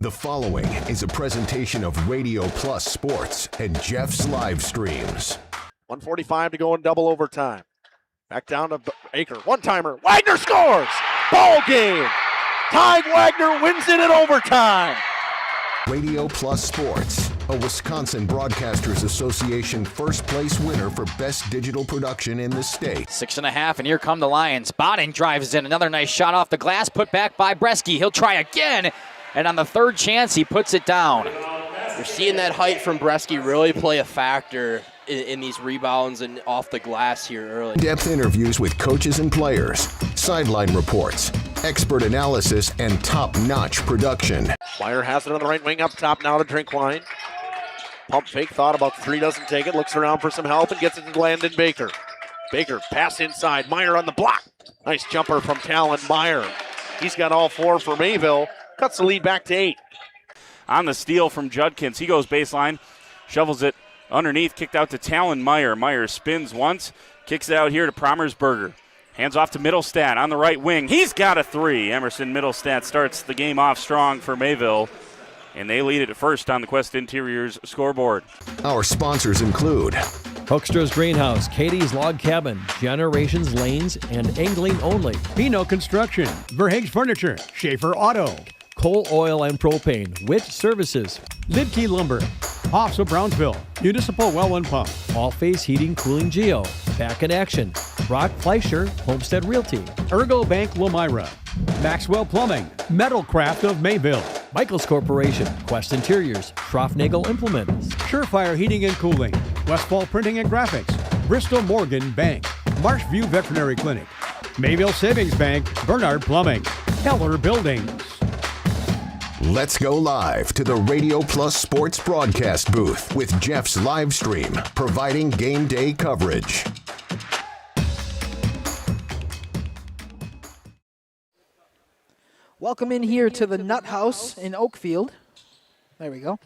The following is a presentation of Radio Plus Sports and Jeff's Livestreams. 1:45 to go in double overtime. Back down to Baker. One-timer. Wagner scores! Ball game! Tied. Wagner wins it in overtime. Radio Plus Sports, a Wisconsin Broadcasters Association first place winner for best digital production in the state. 6.5, and here come the Lions. Botting drives in. Another nice shot off the glass, put back by Bresky. He'll try again, and on the third chance, he puts it down. You're seeing that height from Bresky really play a factor in these rebounds and off the glass here early. Depth interviews with coaches and players, sideline reports, expert analysis, and top-notch production. Meyer has it on the right wing up top now to Drinkwine. Pump fake, thought about three, doesn't take it, looks around for some help and gets it to Landon Baker. Baker, pass inside, Meyer on the block. Nice jumper from Talon Meyer. He's got all four for Mayville, cuts the lead back to 8. On the steal from Judkins, he goes baseline, shovels it underneath, kicked out to Talon Meyer. Meyer spins once, kicks it out here to Promersberger. Hands off to Middlestat on the right wing. He's got a three. Emerson Middlestat starts the game off strong for Mayville, and they lead it at first on the Quest Interiors scoreboard. Our sponsors include Hoekstra's Greenhouse, Katie's Log Cabin, Generations Lanes, and Angling Only. Pino Construction, Verhaeg's Furniture, Schaefer Auto, Coal, Oil, and Propane, Witt Services, Libkey Lumber, Hoffs of Brownsville, Municipal Well and Pump, All Phase Heating, Cooling Geo, Back in Action, Brock Fleischer, Homestead Realty, Ergo Bank Lomira, Maxwell Plumbing, Metalcraft of Mayville, Michaels Corporation, Quest Interiors, Schroffnagel Implements, Surefire Heating and Cooling, Westfall Printing and Graphics, Bristol Morgan Bank, Marshview Veterinary Clinic, Mayville Savings Bank, Bernard Plumbing, Keller Buildings. Let's go live to the Radio Plus Sports broadcast booth with Jeff's Livestream, providing game day coverage. Welcome in here to the Nut House in Oakfield. There we go.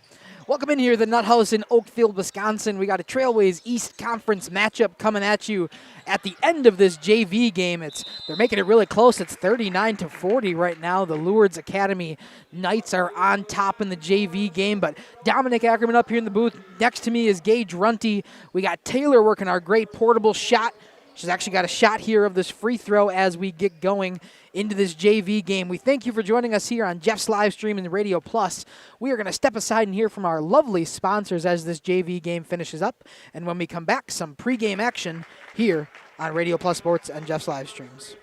Welcome in here to the Nut House in Oakfield, Wisconsin. We got a Trailways East Conference matchup coming at you at the end of this JV game. They're making it really close. It's 39-40 right now. The Lourdes Academy Knights are on top in the JV game, but Dominic Ackerman up here in the booth. Next to me is Gage Runty. We got Taylor working our great portable shot. She's actually got a shot here of this free throw as we get going into this JV game. We thank you for joining us here on Jeff's Livestream and Radio Plus. We are going to step aside and hear from our lovely sponsors as this JV game finishes up. And when we come back, some pregame action here on Radio Plus Sports and Jeff's Livestreams.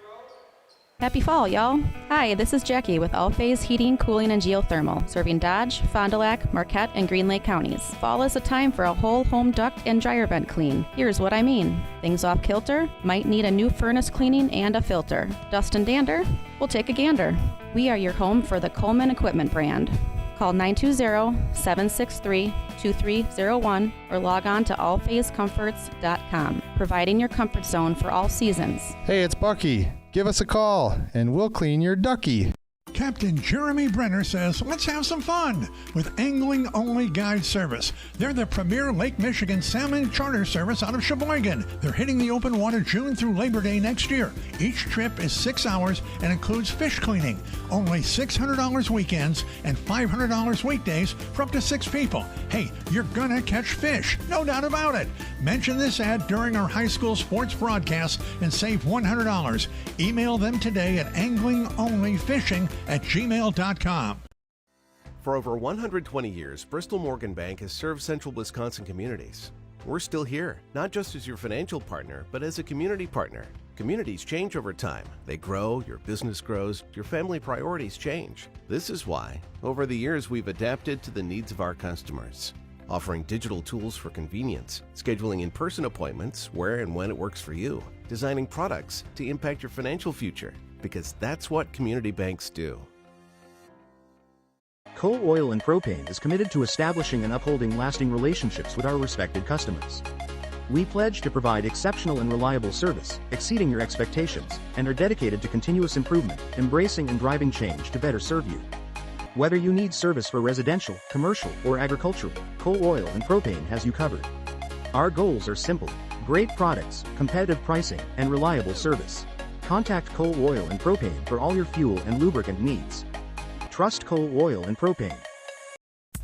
Happy fall, y'all. Hi, this is Jackie with All Phase Heating, Cooling, and Geothermal, serving Dodge, Fond du Lac, Marquette, and Green Lake counties. Fall is a time for a whole home duct and dryer vent clean. Here's what I mean. Things off kilter? Might need a new furnace cleaning and a filter. Dust and dander? We'll take a gander. We are your home for the Coleman Equipment brand. Call 920-763-2301 or log on to allphasecomforts.com, providing your comfort zone for all seasons. Hey, it's Bucky. Give us a call, and we'll clean your ducky. Captain Jeremy Brenner says, let's have some fun with Angling Only Guide Service. They're the premier Lake Michigan salmon charter service out of Sheboygan. They're hitting the open water June through Labor Day next year. Each trip is 6 hours and includes fish cleaning. Only $600 weekends and $500 weekdays for up to 6 people. Hey, you're gonna catch fish, no doubt about it. Mention this ad during our high school sports broadcast and save $100. Email them today at anglingonlyfishing@gmail.com. For over 120 years, Bristol Morgan Bank has served central Wisconsin communities. We're still here, not just as your financial partner, but as a community partner. Communities change over time. They grow, your business grows, your family priorities change. This is why, over the years, we've adapted to the needs of our customers, offering digital tools for convenience, scheduling in-person appointments where and when it works for you, designing products to impact your financial future, because that's what community banks do. Coal, Oil, and Propane is committed to establishing and upholding lasting relationships with our respected customers. We pledge to provide exceptional and reliable service, exceeding your expectations, and are dedicated to continuous improvement, embracing and driving change to better serve you. Whether you need service for residential, commercial, or agricultural, Coal, Oil, and Propane has you covered. Our goals are simple: great products, competitive pricing, and reliable service. Contact Coal, Oil, and Propane for all your fuel and lubricant needs. Trust coal, oil, and propane.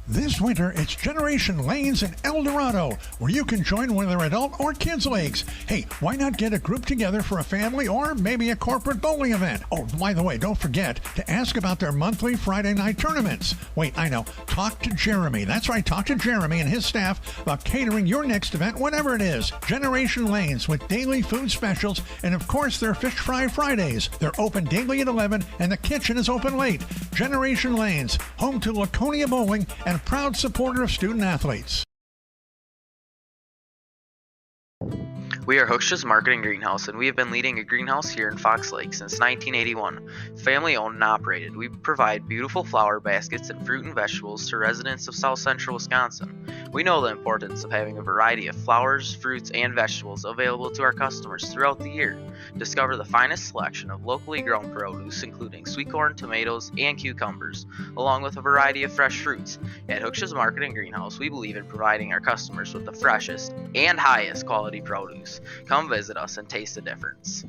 This winter, it's Generation Lanes in El Dorado, where you can join whether adult or kids leagues. Hey, why not get a group together for a family or maybe a corporate bowling event? Oh, by the way, don't forget to ask about their monthly Friday night tournaments. Wait, I know. Talk to Jeremy. That's right, talk to Jeremy and his staff about catering your next event, whatever it is. Generation Lanes with daily food specials and, of course, their Fish Fry Fridays. They're open daily at 11 and the kitchen is open late. Generation Lanes, home to Laconia Bowling and proud supporter of student athletes. We are Oshkosh Marketing Greenhouse, and we have been leading a greenhouse here in Fox Lake since 1981. Family owned and operated, we provide beautiful flower baskets and fruit and vegetables to residents of South Central Wisconsin. We know the importance of having a variety of flowers, fruits, and vegetables available to our customers throughout the year. Discover the finest selection of locally grown produce, including sweet corn, tomatoes, and cucumbers, along with a variety of fresh fruits. At Oshkosh Marketing Greenhouse, we believe in providing our customers with the freshest and highest quality produce. Come visit us and taste the difference.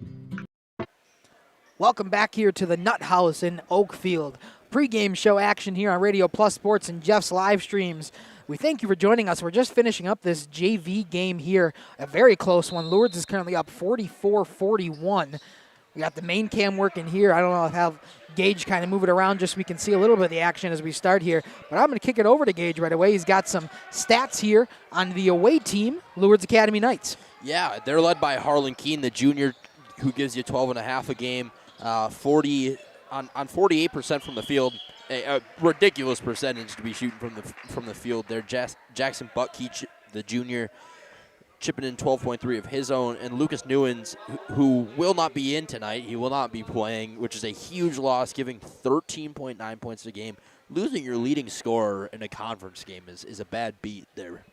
Welcome back here to the Nut House in Oakfield. Pre-game show action here on Radio Plus Sports and Jeff's live streams. We thank you for joining us. We're just finishing up this JV game here, a very close one. Lourdes is currently up 44-41. We got the main cam working here. I don't know how Gage kind of move it around just so we can see a little bit of the action as we start here. But I'm going to kick it over to Gage right away. He's got some stats here on the away team, Lourdes Academy Knights. Yeah, they're led by Harlan Keene, the junior, who gives you 12.5 a game, 48% from the field. A ridiculous percentage to be shooting from the field there. Jackson Buckkeach, the junior, chipping in 12.3 of his own, and Lucas Newens, who will not be in tonight. He will not be playing, which is a huge loss, giving 13.9 points a game. Losing your leading scorer in a conference game is a bad beat there.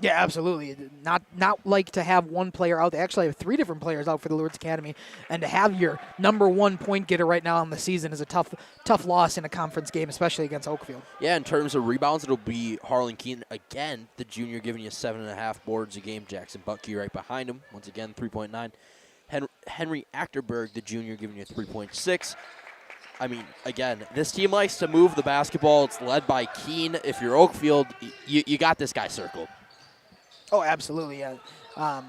Yeah, absolutely. Not like to have one player out. They actually have 3 different players out for the Lourdes Academy, and to have your number 1 point getter right now on the season is a tough loss in a conference game, especially against Oakfield. Yeah, in terms of rebounds, it'll be Harlan Keene again, the junior, giving you 7.5 boards a game. Jackson Buckkeach right behind him, once again 3.9. Henry Achterberg, the junior, giving you 3.6. I mean, again, this team likes to move the basketball. It's led by Keene. If you're Oakfield, you got this guy circled. Oh, absolutely. Yeah. A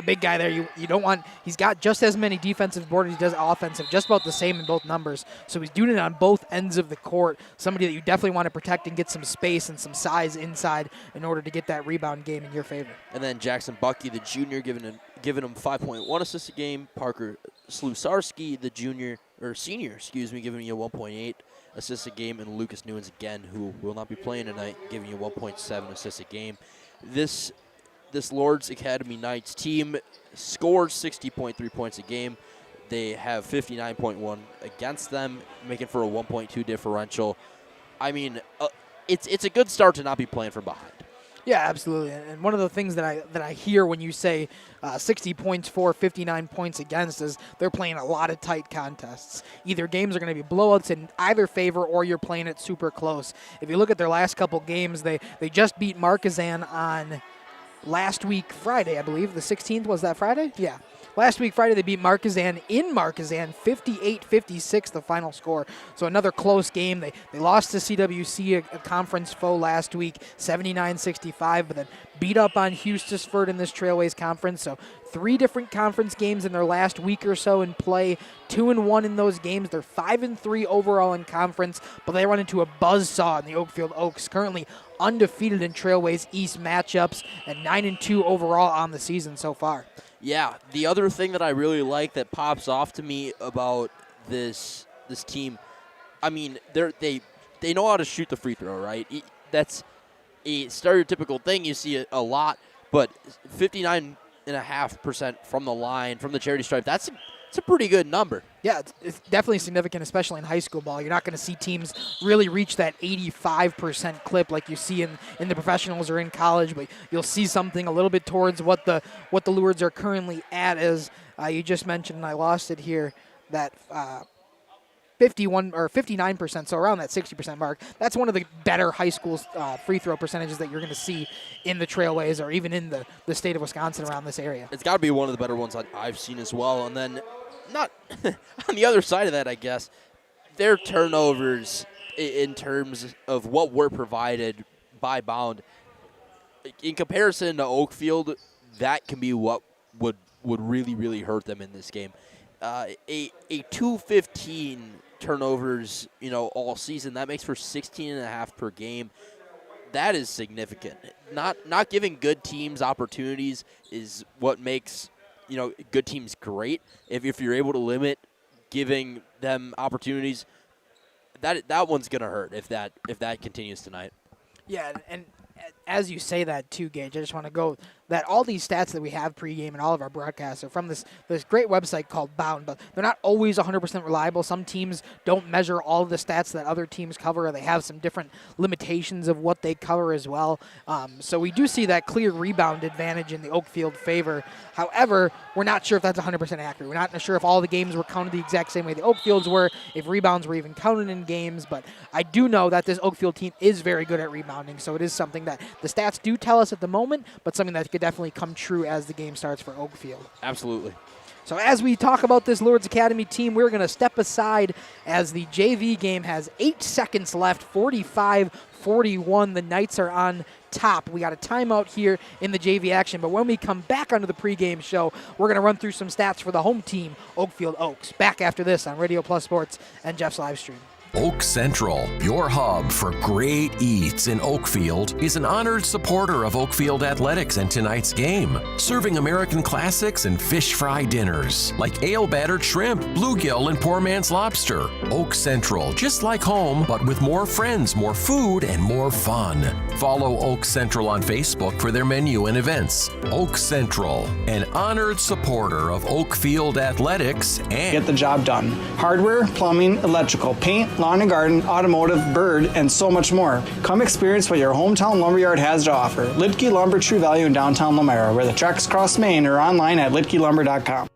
big guy there. You don't want. He's got just as many defensive boards as he does offensive, just about the same in both numbers. So he's doing it on both ends of the court. Somebody that you definitely want to protect and get some space and some size inside in order to get that rebound game in your favor. And then Jackson Buckkeach, the junior, giving him 5.1 assists a game. Parker Slusarski, the senior, giving you 1.8 assists a game, and Lucas Newens again, who will not be playing tonight, giving you 1.7 assists a game. This Lourdes Academy Knights team scores 60.3 points a game. They have 59.1 against them, making for a 1.2 differential. I mean, it's a good start to not be playing from behind. Yeah, absolutely. And one of the things that I hear when you say 60 points for, 59 points against is they're playing a lot of tight contests. Either games are going to be blowouts in either favor or you're playing it super close. If you look at their last couple games, they just beat Marquezan on last week Friday, I believe. The 16th, was that Friday? Yeah. Last week, Friday, they beat Marquezan in Marquezan, 58-56, the final score. So another close game. They lost to CWC, a conference foe, last week, 79-65, but then beat up on Hustisford in this Trailways Conference. So 3 different conference games in their last week or so in play, 2-1 in those games. They're 5-3 overall in conference, but they run into a buzzsaw in the Oakfield Oaks, currently undefeated in Trailways East matchups, and 9-2 overall on the season so far. Yeah, the other thing that I really like that pops off to me about this team, I mean, they know how to shoot the free throw, right? That's a stereotypical thing you see a lot, but 59.5% from the line, from the charity stripe, it's a pretty good number. Yeah, it's definitely significant, especially in high school ball. You're not going to see teams really reach that 85% clip like you see in the professionals or in college, but you'll see something a little bit towards what the Lourdes are currently at, as you just mentioned, and I lost it here, that 51 or 59%, so around that 60% mark. That's one of the better high school free throw percentages that you're going to see in the Trailways or even in the state of Wisconsin around this area. It's got to be one of the better ones I've seen as well. And then not on the other side of that, I guess, their turnovers, in terms of what we're provided by Bound. In comparison to Oakfield, that can be what would really, really hurt them in this game. A 215 turnovers, all season, that makes for 16.5 per game. That is significant. Not giving good teams opportunities is what makes, good teams great. If you're able to limit giving them opportunities, that one's going to hurt if that continues tonight. Yeah, and as you say that too, Gage, I just want to go that all these stats that we have pregame and all of our broadcasts are from this great website called Bound, but they're not always 100% reliable. Some teams don't measure all of the stats that other teams cover, or they have some different limitations of what they cover as well. So we do see that clear rebound advantage in the Oakfield favor. However, we're not sure if that's 100% accurate. We're not sure if all the games were counted the exact same way the Oakfields were, if rebounds were even counted in games, but I do know that this Oakfield team is very good at rebounding, so it is something that the stats do tell us at the moment, but something that could definitely come true as the game starts for Oakfield. Absolutely. So as we talk about this Lourdes Academy team, we're going to step aside as the JV game has 8 seconds left, 45-41. The Knights are on top. We got a timeout here in the JV action, but when we come back onto the pregame show, we're going to run through some stats for the home team, Oakfield Oaks. Back after this on Radio Plus Sports and Jeff's Livestream. Oak Central, your hub for great eats in Oakfield, is an honored supporter of Oakfield athletics and tonight's game, serving American classics and fish fry dinners like ale-battered shrimp, bluegill, and poor man's lobster. Oak Central, just like home, but with more friends, more food, and more fun. Follow Oak Central on Facebook for their menu and events. Oak Central, an honored supporter of Oakfield athletics and get the job done. Hardware, plumbing, electrical, paint, lawn and garden, automotive, bird, and so much more. Come experience what your hometown lumberyard has to offer. Lipke Lumber True Value in downtown Lamera, where the tracks cross Main, or online at lipkelumber.com.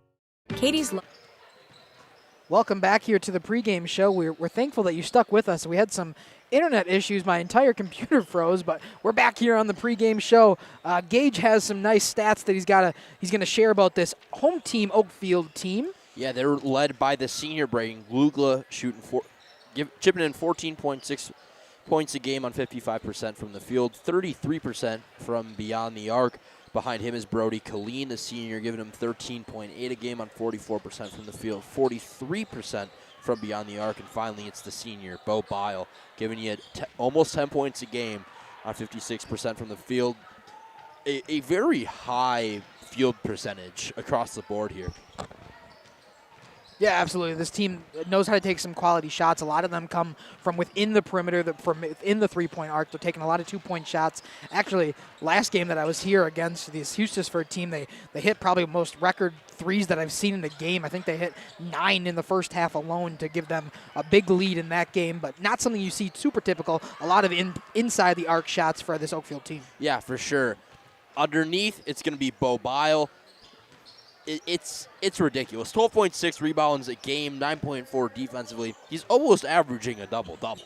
Welcome back here to the pregame show. We're thankful that you stuck with us. We had some internet issues. My entire computer froze, but we're back here on the pregame show. Gage has some nice stats that he's going to share about this home team Oakfield team. Yeah, they're led by the senior Braden Glugla, chipping in 14.6 points a game on 55% from the field, 33% from beyond the arc. Behind him is Brody Colleen, the senior, giving him 13.8 a game on 44% from the field, 43% from beyond the arc. And finally, it's the senior, Bo Bile, giving you almost 10 points a game on 56% from the field. A very high field percentage across the board here. Yeah, absolutely. This team knows how to take some quality shots. A lot of them come from within the perimeter, from within the three-point arc. They're taking a lot of two-point shots. Actually, last game that I was here against this Houston team, they hit probably most record threes that I've seen in a game. I think they hit 9 in the first half alone to give them a big lead in that game, but not something you see super typical. A lot of inside the arc shots for this Oakfield team. Yeah, for sure. Underneath, it's going to be Bo Bile. It's ridiculous. 12.6 rebounds a game, 9.4 defensively. He's almost averaging a double-double.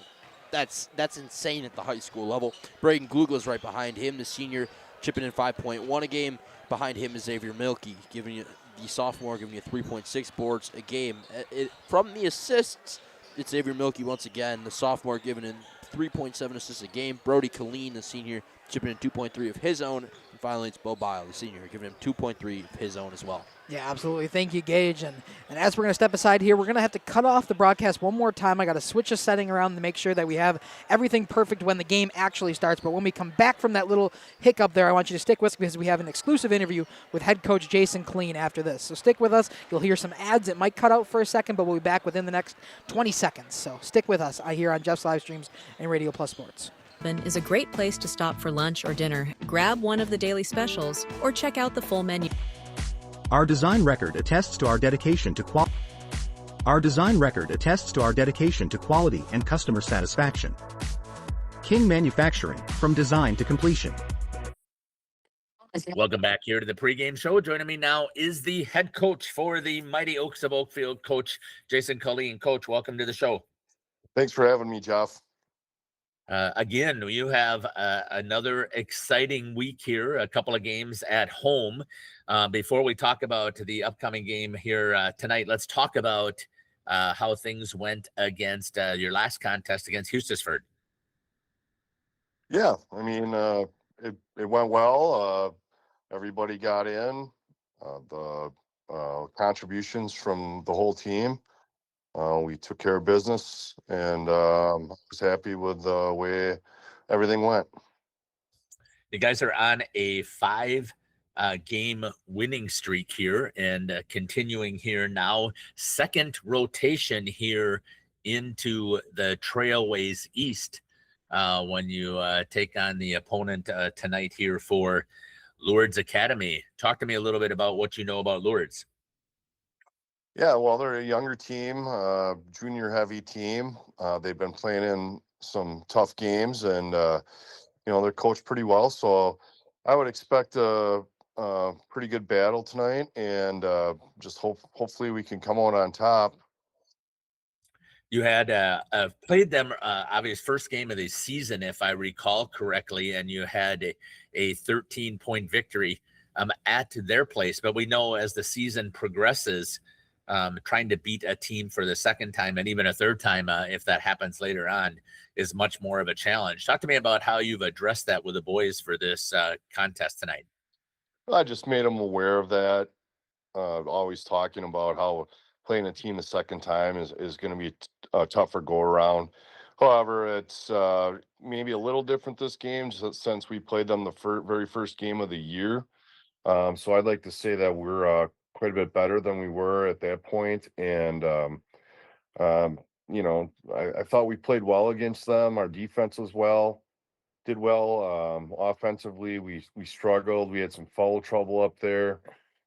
That's insane at the high school level. Braden Glugla's right behind him, the senior, chipping in 5.1 a game. Behind him is Xavier Milkey, the sophomore, giving you 3.6 boards a game. From the assists, it's Xavier Milkey once again, the sophomore, giving in 3.7 assists a game. Brody Colleen, the senior, chipping in 2.3 of his own. And finally, it's Bo Bile, the senior, giving him 2.3 of his own as well. Yeah, absolutely. Thank you, Gage. And as we're going to step aside here, we're going to have to cut off the broadcast one more time. I got to switch a setting around to make sure that we have everything perfect when the game actually starts. But when we come back from that little hiccup there, I want you to stick with us because we have an exclusive interview with head coach Jason Kleen after this. So stick with us. You'll hear some ads. It might cut out for a second, but we'll be back within the next 20 seconds. So stick with us here on Jeff's Livestreams and Radio Plus Sports. Is a great place to stop for lunch or dinner. Grab one of the daily specials or check out the full menu. Our design record attests to our dedication to quality. Our design record attests to our dedication to quality and customer satisfaction. King Manufacturing, from design to completion. Welcome back here to the pregame show. Joining me now is the head coach for the Mighty Oaks of Oakfield, Coach Jason Kleen. Coach, welcome to the show. Thanks for having me, Jeff. Again, you have another exciting week here, a couple of games at home. Before we talk about the upcoming game here tonight, let's talk about how things went against your last contest against Hustisford. Yeah, I mean, it went well. Everybody got in. The contributions from the whole team. We took care of business, and I was happy with the way everything went. You guys are on a 5-game winning streak here, and continuing here now, second rotation here into the Trailways East when you take on the opponent tonight here for Lourdes Academy. Talk to me a little bit about what you know about Lourdes. Yeah, well, they're a younger team, junior heavy team. They've been playing in some tough games, and they're coached pretty well. So I would expect a pretty good battle tonight, and just hopefully we can come out on top. You had played them obvious first game of the season, if I recall correctly, and you had a 13-point victory at their place. But we know as the season progresses, trying to beat a team for the second time and even a third time, if that happens later on, is much more of a challenge. Talk to me about how you've addressed that with the boys for this contest tonight. I just made them aware of that. Always talking about how playing a team the second time is going to be a tougher go around. However, it's maybe a little different this game since we played them the very first game of the year. So I'd like to say that we're quite a bit better than we were at that point. And, I thought we played well against them. Our defense did well. Offensively, we struggled. We had some foul trouble up there.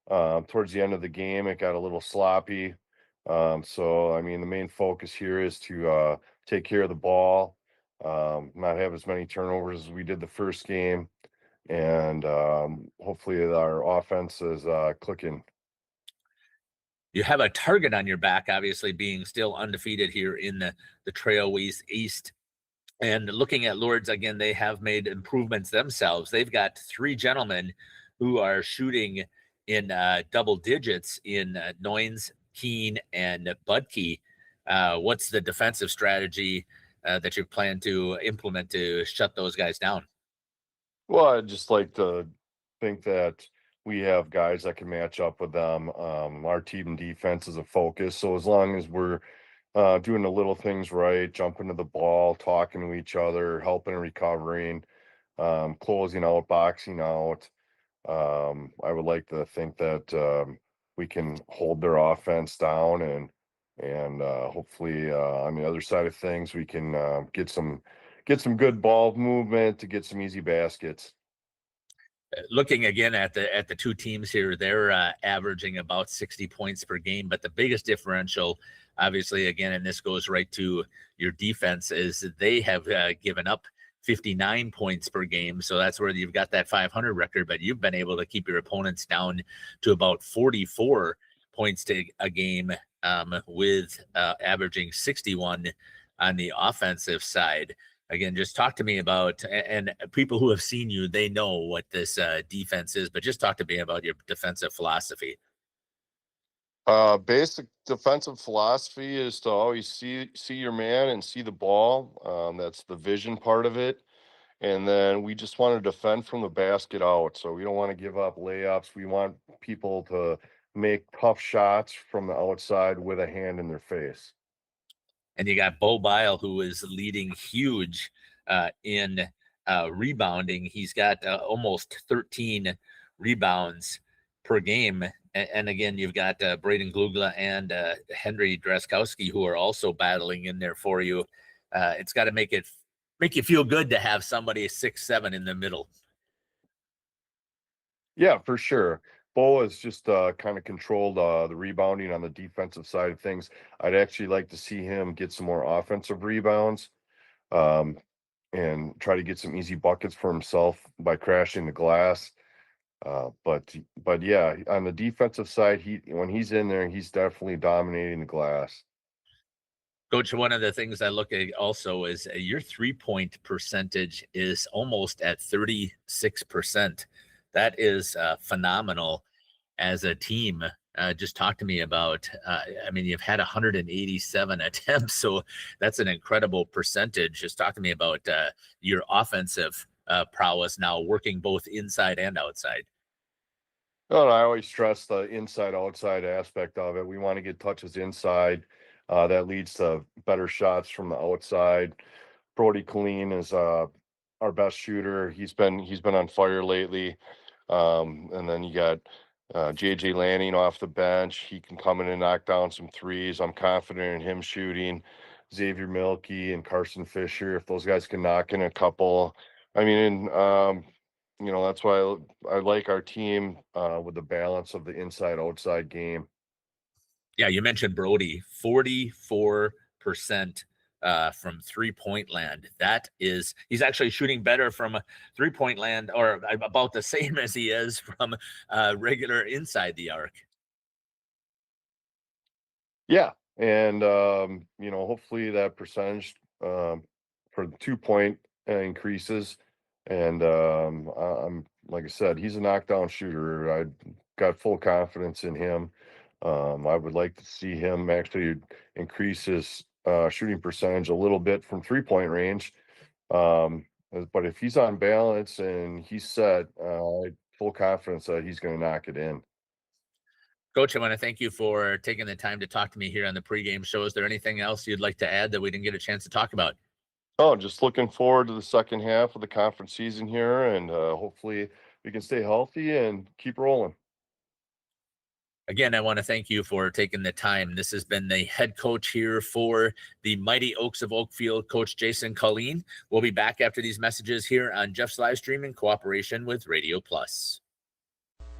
Towards the end of the game, it got a little sloppy. So, I mean, the main focus here is to take care of the ball, not have as many turnovers as we did the first game. And hopefully our offense is clicking. You have a target on your back, obviously being still undefeated here in the Trailways East. And looking at Lourdes, again, they have made improvements themselves. They've got 3 gentlemen who are shooting in double digits in Noynes, Keene, and Budke. What's the defensive strategy that you plan to implement to shut those guys down? Well, I'd just like to think that we have guys that can match up with them. Our team defense is a focus. So as long as we're doing the little things right, jumping to the ball, talking to each other, helping and recovering, closing out, boxing out, I would like to think that we can hold their offense down and hopefully on the other side of things we can get some good ball movement to get some easy baskets. Looking again at the two teams here, they're averaging about 60 points per game, but the biggest differential, obviously, again, and this goes right to your defense, is they have given up 59 points per game. So that's where you've got that 500 record, but you've been able to keep your opponents down to about 44 points to a game, with averaging 61 on the offensive side. Again, just talk to me about, and people who have seen you, they know what this defense is, but just talk to me about your defensive philosophy. Basic defensive philosophy is to always see your man and see the ball. That's the vision part of it. And then we just want to defend from the basket out. So we don't want to give up layups. We want people to make tough shots from the outside with a hand in their face. And you got Bo Bile, who is leading huge in rebounding. He's got almost 13 rebounds per game. And again, you've got Braden Glugla and Henry Draskowski, who are also battling in there for you. It's got to make you feel good to have somebody 6'7" in the middle. Yeah, for sure. Bo has just kind of controlled the rebounding on the defensive side of things. I'd actually like to see him get some more offensive rebounds and try to get some easy buckets for himself by crashing the glass. But yeah, on the defensive side, when he's in there, he's definitely dominating the glass. Coach, one of the things I look at also is your 3-point percentage is almost at 36%. That is phenomenal as a team. just talk to me about, you've had 187 attempts, so that's an incredible percentage. Just talk to me about your offensive prowess now, working both inside and outside. No, I always stress the inside-outside aspect of it. We want to get touches inside. That leads to better shots from the outside. Brody Colleen is our best shooter. He's been on fire lately. And then you got JJ Lanning off the bench. He can come in and knock down some threes. I'm confident in him shooting. Xavier Milkey and Carson Fisher, if those guys can knock in a couple. That's why I like our team with the balance of the inside-outside game. Yeah, you mentioned Brody, 44% from three-point land. He's actually shooting better from a three-point land, or about the same as he is from regular inside the arc. Yeah, and hopefully that percentage for the 2-point increases. And I'm like I said, he's a knockdown shooter. I got full confidence in him. I would like to see him actually increase his shooting percentage a little bit from 3-point range. But if he's on balance and he's set, full confidence that he's going to knock it in. Coach, I want to thank you for taking the time to talk to me here on the pregame show. Is there anything else you'd like to add that we didn't get a chance to talk about? Oh, just looking forward to the second half of the conference season here, and hopefully we can stay healthy and keep rolling. Again, I want to thank you for taking the time. This has been the head coach here for the Mighty Oaks of Oakfield, Coach Jason Colleen. We'll be back after these messages here on Jeff's Livestream in cooperation with Radio Plus.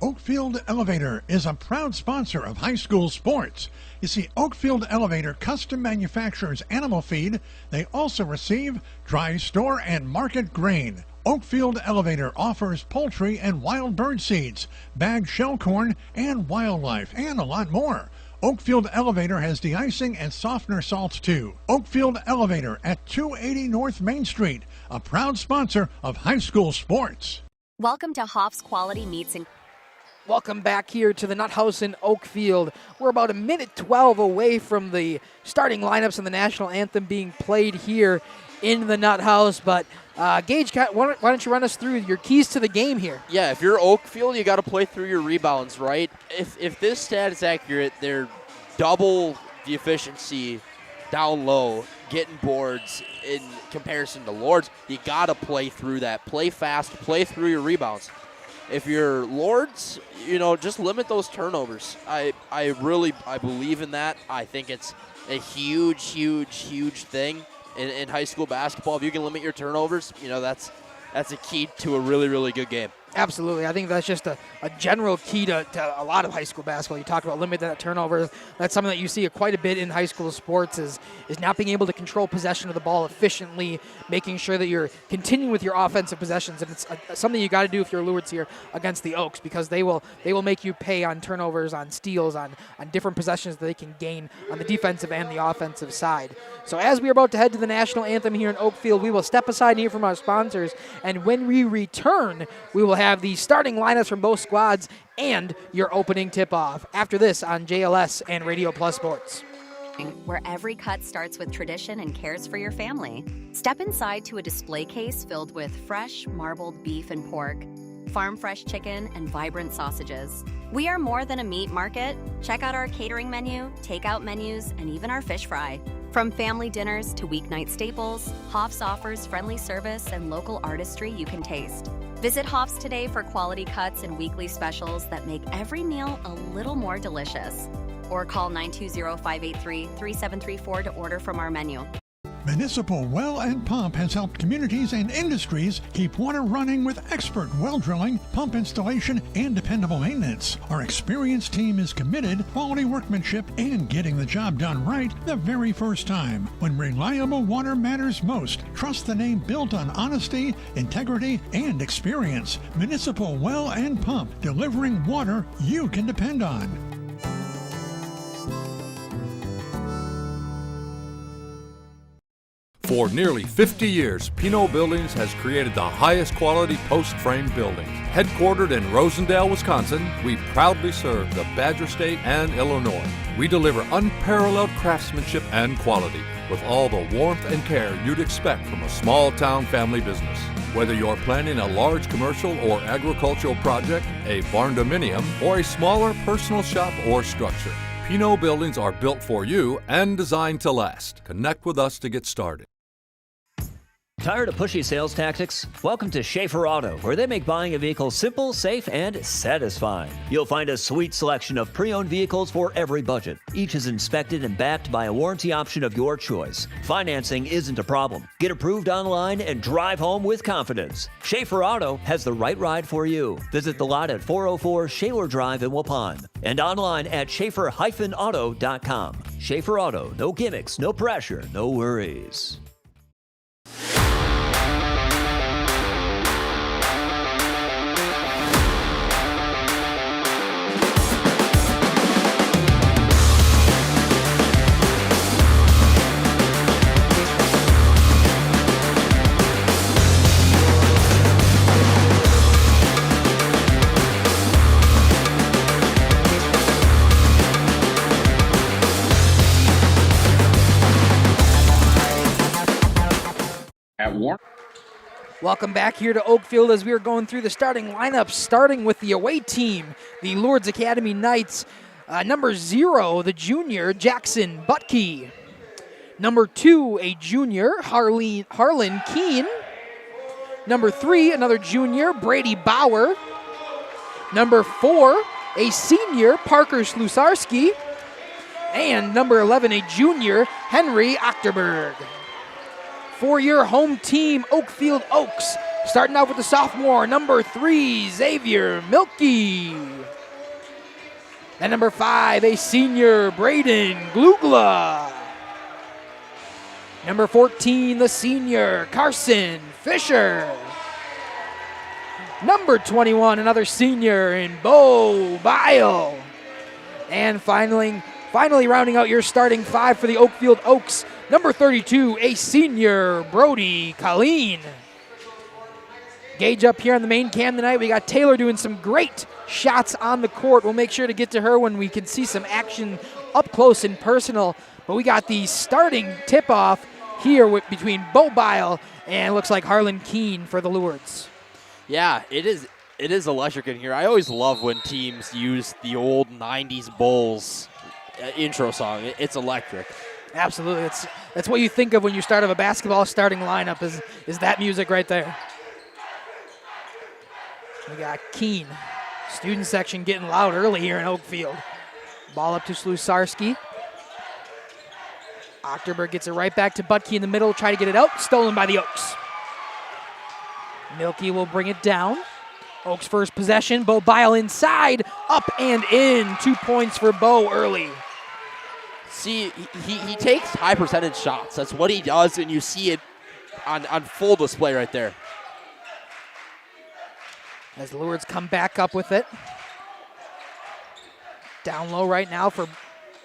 Oakfield Elevator is a proud sponsor of high school sports. You see, Oakfield Elevator custom manufactures animal feed. They also receive dry store and market grain. Oakfield Elevator offers poultry and wild bird seeds, bagged shell corn, and wildlife, and a lot more. Oakfield Elevator has de-icing and softener salts too. Oakfield Elevator at 280 North Main Street, a proud sponsor of high school sports. Welcome to Hoff's Quality Meats and... Welcome back here to the Nut House in Oakfield. We're about a minute 12 away from the starting lineups and the national anthem being played here in the Nut House. But Gage, why don't you run us through your keys to the game here? Yeah, if you're Oakfield, you got to play through your rebounds, right? If this stat is accurate, they're double the efficiency down low, getting boards in comparison to Lourdes. You got to play through that. Play fast, play through your rebounds. If you're Lourdes, just limit those turnovers. I believe in that. I think it's a huge thing in high school basketball. If you can limit your turnovers, that's a key to a really, really good game. Absolutely. I think that's just a general key to a lot of high school basketball. You talk about limiting that turnover. That's something that you see quite a bit in high school sports is not being able to control possession of the ball efficiently, making sure that you're continuing with your offensive possessions. And it's something you got to do if you're Lourdes here against the Oaks, because they will make you pay on turnovers, on steals, on different possessions that they can gain on the defensive and the offensive side. So as we're about to head to the national anthem here in Oakfield, we will step aside here from our sponsors, and when we return, we will have the starting lineups from both squads and your opening tip-off. After this on JLS and Radio Plus Sports. Where every cut starts with tradition and cares for your family. Step inside to a display case filled with fresh marbled beef and pork, farm fresh chicken, and vibrant sausages. We are more than a meat market. Check out our catering menu, takeout menus, and even our fish fry. From family dinners to weeknight staples, Hoff's offers friendly service and local artistry you can taste. Visit Hoff's today for quality cuts and weekly specials that make every meal a little more delicious. Or call 920-583-3734 to order from our menu. Municipal Well and Pump has helped communities and industries keep water running with expert well drilling, pump installation, and dependable maintenance. Our experienced team is committed, quality workmanship, and getting the job done right the very first time. When reliable water matters most, trust the name built on honesty, integrity, and experience. Municipal Well and Pump, delivering water you can depend on. For nearly 50 years, Pinot Buildings has created the highest quality post-frame buildings. Headquartered in Rosendale, Wisconsin, we proudly serve the Badger State and Illinois. We deliver unparalleled craftsmanship and quality with all the warmth and care you'd expect from a small-town family business. Whether you're planning a large commercial or agricultural project, a barn-dominium, or a smaller personal shop or structure, Pinot Buildings are built for you and designed to last. Connect with us to get started. Tired of pushy sales tactics? Welcome to Schaefer Auto, where they make buying a vehicle simple, safe, and satisfying. You'll find a sweet selection of pre-owned vehicles for every budget. Each is inspected and backed by a warranty option of your choice. Financing isn't a problem. Get approved online and drive home with confidence. Schaefer Auto has the right ride for you. Visit the lot at 404 Shaler Drive in Waupun and online at schaefer-auto.com. Schaefer Auto, no gimmicks, no pressure, no worries. Welcome back here to Oakfield as we are going through the starting lineup, starting with the away team, the Lourdes Academy Knights. Number 0, the junior, Jackson Butke. Number 2, a junior, Harlan Keene. Number 3, another junior, Brady Bauer. Number 4, a senior, Parker Slusarski. And number 11, a junior, Henry Achterberg. For your home team, Oakfield Oaks, starting out with the sophomore, number 3, Xavier Milky. And number 5, a senior, Braden Glugla. Number 14, the senior, Carson Fisher. Number 21, another senior in Bo Bile. And finally rounding out your starting 5 for the Oakfield Oaks, number 32, a senior, Brody Colleen. Gauge up here on the main cam tonight. We got Taylor doing some great shots on the court. We'll make sure to get to her when we can see some action up close and personal. But we got the starting tip-off here between Bo Bile and looks like Harlan Keene for the Lourdes. Yeah, it is electric in here. I always love when teams use the old 90s Bulls intro song. It's electric. Absolutely. That's what you think of when you start of a basketball starting lineup is that music right there. We got Keene. Student section getting loud early here in Oakfield. Ball up to Slusarski. Achterberg gets it right back to Butke in the middle. Try to get it out. Stolen by the Oaks. Milky will bring it down. Oaks first possession. Bo Bile inside. Up and in. 2 points for Bo early. See, he takes high percentage shots. That's what he does, and you see it on full display right there. As the Lourdes come back up with it. Down low right now for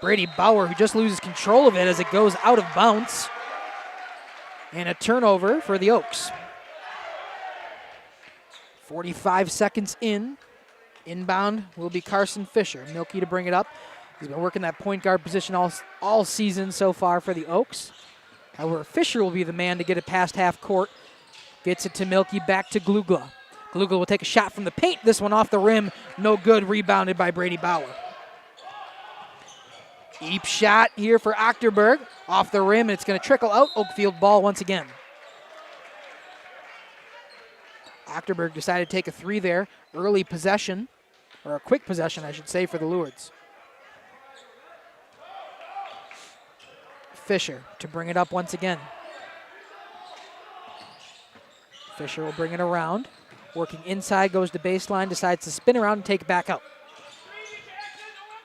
Brady Bauer, who just loses control of it as it goes out of bounds. And a turnover for the Oaks. 45 seconds in. Inbound will be Carson Fisher. Milky to bring it up. He's been working that point guard position all season so far for the Oaks. However, Fisher will be the man to get it past half court. Gets it to Milky, back to Glugla. Glugla will take a shot from the paint. This one off the rim. No good. Rebounded by Brady Bauer. Deep shot here for Achterberg. Off the rim, and it's going to trickle out. Oakfield ball once again. Achterberg decided to take a 3 there. Early possession, or a quick possession, I should say, for the Lourdes. Fisher to bring it up once again. Fisher will bring it around. Working inside, goes to baseline, decides to spin around and take it back out.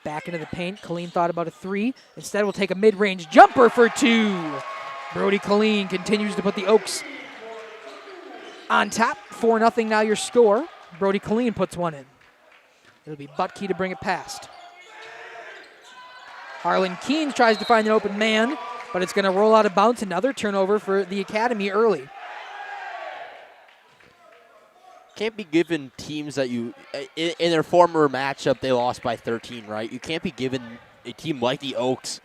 Back into the paint. Colleen thought about a 3. Instead, we'll take a mid-range jumper for 2. Brody Colleen continues to put the Oaks on top. 4-0 now your score. Brody Colleen puts one in. It'll be Butke to bring it past. Harlan Keene tries to find an open man. but it's going to roll out of bounds. Another turnover for the Academy early. Can't be given teams that you, in their former matchup, they lost by 13, right? You can't be given a team like the Oaks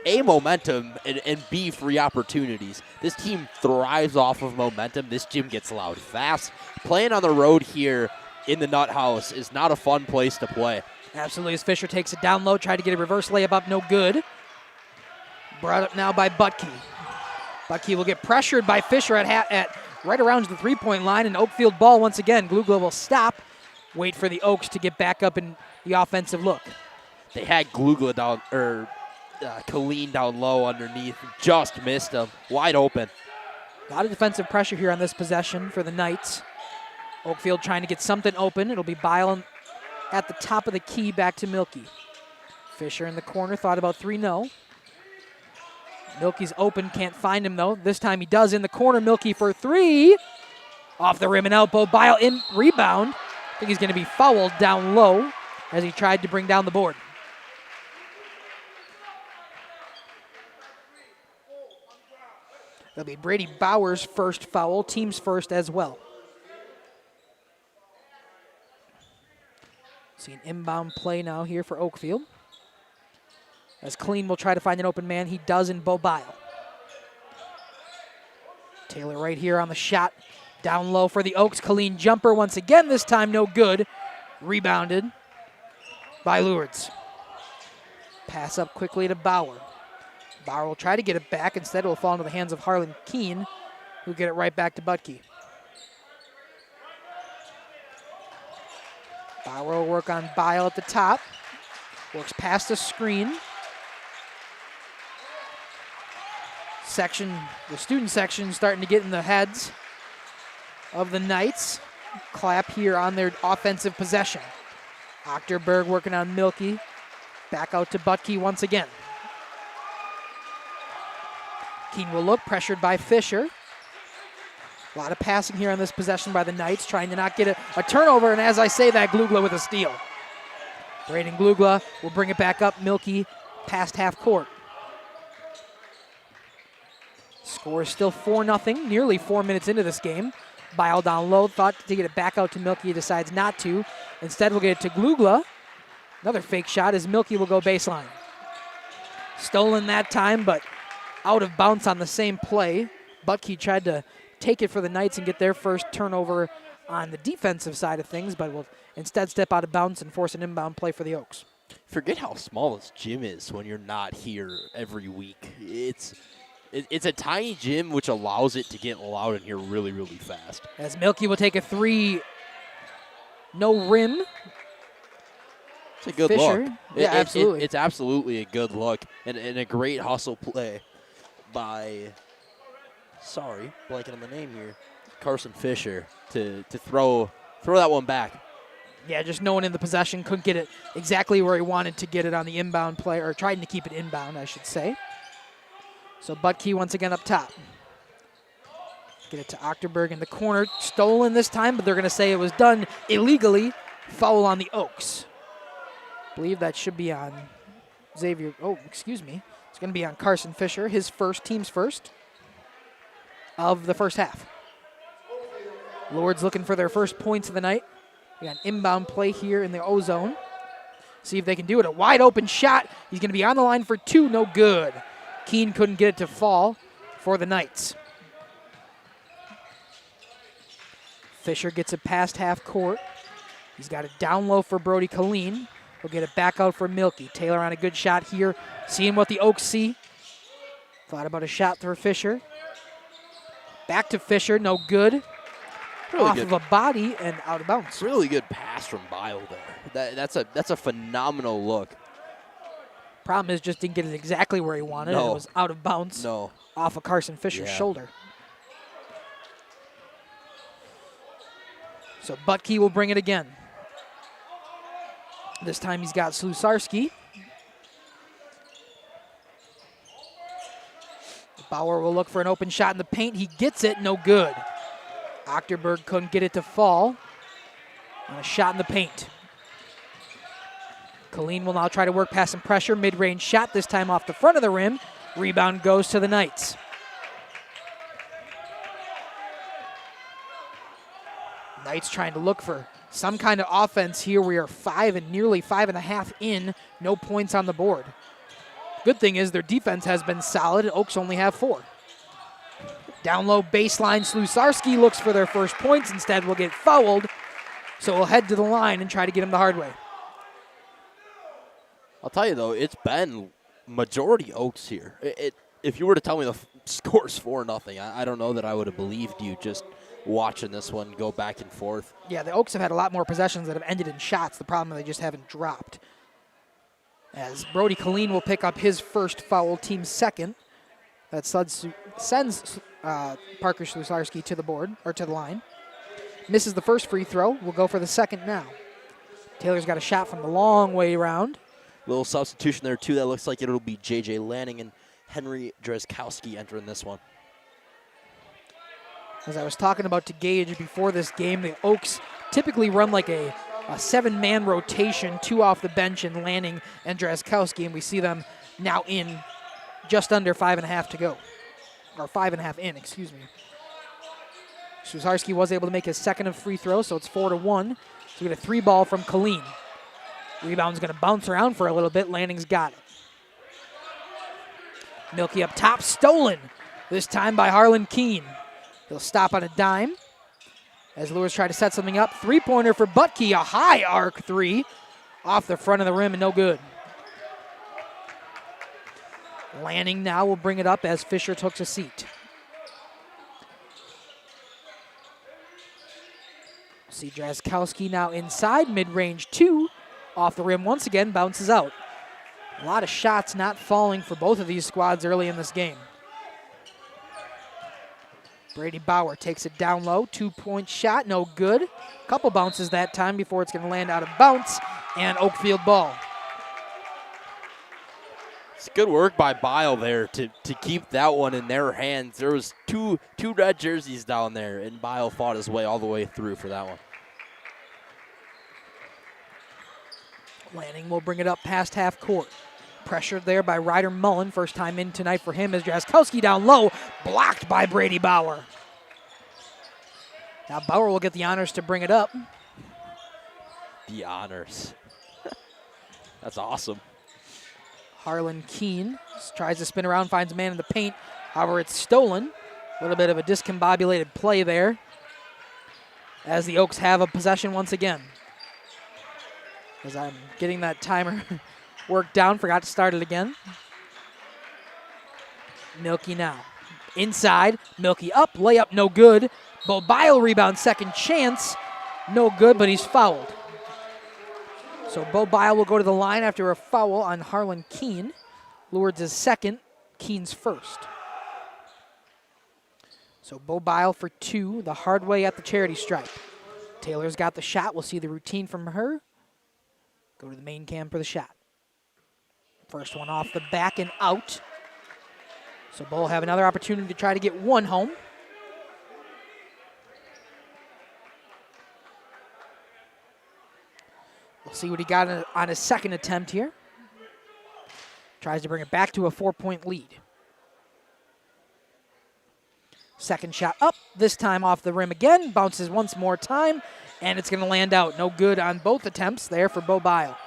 A, momentum, and B, free opportunities. This team thrives off of momentum. This gym gets loud fast. Playing on the road here in the Nut House is not a fun place to play. Absolutely, as Fisher takes it down low, tried to get a reverse layup up, no good. Brought up now by Butke. Butke will get pressured by Fisher at right around the three-point line, and Oakfield ball once again. Glugla will stop, wait for the Oaks to get back up in the offensive look. They had Glugla down, Colleen down low underneath, just missed him, wide open. A lot of defensive pressure here on this possession for the Knights. Oakfield trying to get something open. It'll be Bile at the top of the key, back to Milky. Fisher in the corner, thought about three, no. Milky's open, can't find him though. This time he does in the corner. Milky for three. Off the rim and elbow. Bile in rebound. I think he's going to be fouled down low as he tried to bring down the board. That'll be Brady Bauer's first foul, team's first as well. See an inbound play now here for Oakfield. As Clean will try to find an open man. He does in Bo Bile. Taylor right here on the shot. Down low for the Oaks. Colleen jumper once again, this time no good. Rebounded by Lourdes. Pass up quickly to Bauer. Bauer will try to get it back. Instead, it will fall into the hands of Harlan Keene, who get it right back to Butke. Bauer will work on Bile at the top. Works past the screen. The student section starting to get in the heads of the Knights. Clap here on their offensive possession. Ochterberg working on Milky. Back out to Butke once again. Keene will look, pressured by Fisher. A lot of passing here on this possession by the Knights, trying to not get a turnover, and as I say that, Glugla with a steal. Braden Glugla will bring it back up. Milky past half court. Score is still 4-0, nearly 4 minutes into this game. Bile down low, thought to get it back out to Milky, decides not to. Instead, we'll get it to Glugla. Another fake shot as Milky will go baseline. Stolen that time, but out of bounds on the same play. Butke tried to take it for the Knights and get their first turnover on the defensive side of things, but will instead step out of bounds and force an inbound play for the Oaks. Forget how small this gym is when you're not here every week. It's a tiny gym, which allows it to get loud in here really, really fast. As Milky will take a three, no rim. It's a good Fisher. look. Yeah, absolutely. It's absolutely a good look and a great hustle play by, blanking on the name here, Carson Fisher to throw that one back. Yeah, just no one in the possession, couldn't get it exactly where he wanted to get it on the inbound play, or trying to keep it inbound, I should say. So Butke once again up top. Get it to Ochterberg in the corner. Stolen this time, but they're going to say it was done illegally. Foul on the Oaks. I believe that should be on Xavier. Oh, excuse me. It's going to be on Carson Fisher, his first, team's first of the first half. Lourdes looking for their first points of the night. We got an inbound play here in the O-zone. See if they can do it. A wide open shot. He's going to be on the line for two. No good. Keene couldn't get it to fall for the Knights. Fisher gets it past half court. He's got it down low for Brody Colleen. He'll get it back out for Milky. Taylor on a good shot here. Seeing what the Oaks see. Thought about a shot for Fisher. Back to Fisher, no good. Really Off good. of a body and out of bounds. Really good pass from Bile there. That's a phenomenal look. Problem is, just didn't get it exactly where he wanted. No. It was out of bounds. No. Off of Carson Fisher's shoulder. So Butke will bring it again. This time he's got Slusarski. Bauer will look for an open shot in the paint. He gets it, no good. Ochterberg couldn't get it to fall on a shot in the paint. Colleen will now try to work past some pressure. Mid-range shot, this time off the front of the rim. Rebound goes to the Knights. Knights trying to look for some kind of offense here. We are nearly 5.5 in, no points on the board. Good thing is their defense has been solid, and Oaks only have 4. Down low baseline, Slusarski looks for their first points. Instead, will get fouled, so we'll head to the line and try to get him the hard way. I'll tell you, though, it's been majority Oaks here. If you were to tell me the score's 4-0, I don't know that I would have believed you just watching this one go back and forth. Yeah, the Oaks have had a lot more possessions that have ended in shots. The problem is they just haven't dropped. As Brody Colleen will pick up his first foul, team's second. That sends Parker Slusarski to the board, or to the line. Misses the first free throw. We'll go for the second now. Taylor's got a shot from the long way around. Little substitution there, too. That looks like it'll be J.J. Lanning and Henry Dreskowski entering this one. As I was talking about to Gage before this game, the Oaks typically run like a 7-man rotation, 2 off the bench, and Lanning and Dreskowski, and we see them now in just under 5.5 to go. Or 5.5 in, excuse me. Slusarski was able to make his second of free throws, so it's 4-1. So we get a 3-ball from Colleen. Rebound's going to bounce around for a little bit. Lanning's got it. Milky up top, stolen. This time by Harlan Keene. He'll stop on a dime. As Lourdes try to set something up. 3-pointer for Butke, a high arc 3. Off the front of the rim and no good. Lanning now will bring it up as Fisher takes a seat. See Dreskowski now inside, mid-range 2. Off the rim once again, bounces out. A lot of shots not falling for both of these squads early in this game. Brady Bauer takes it down low, 2-point shot, no good. Couple bounces that time before it's going to land out of bounds, and Oakfield ball. It's good work by Bile there to keep that one in their hands. There was two red jerseys down there, and Bile fought his way all the way through for that one. Lanning will bring it up past half court. Pressured there by Ryder Mullen. First time in tonight for him as Dreskowski down low. Blocked by Brady Bauer. Now Bauer will get the honors to bring it up. The honors. That's awesome. Harlan Keene tries to spin around, finds a man in the paint. However, it's stolen. A little bit of a discombobulated play there as the Oaks have a possession once again. As I'm getting that timer worked down, forgot to start it again. Milky now. Inside, Milky up, layup no good. Bobile rebound, second chance. No good, but he's fouled. So Bobile will go to the line after a foul on Harlan Keene. Lourdes is second, Keene's first. So Bobile for 2, the hard way at the charity stripe. Taylor's got the shot. We'll see the routine from her. Go to the main cam for the shot. First one off the back and out. So Bo will have another opportunity to try to get one home. We'll see what he got on his second attempt here. Tries to bring it back to a 4-point lead. Second shot up, this time off the rim again. Bounces once more time, and it's going to land out. No good on both attempts there for Bo Bile.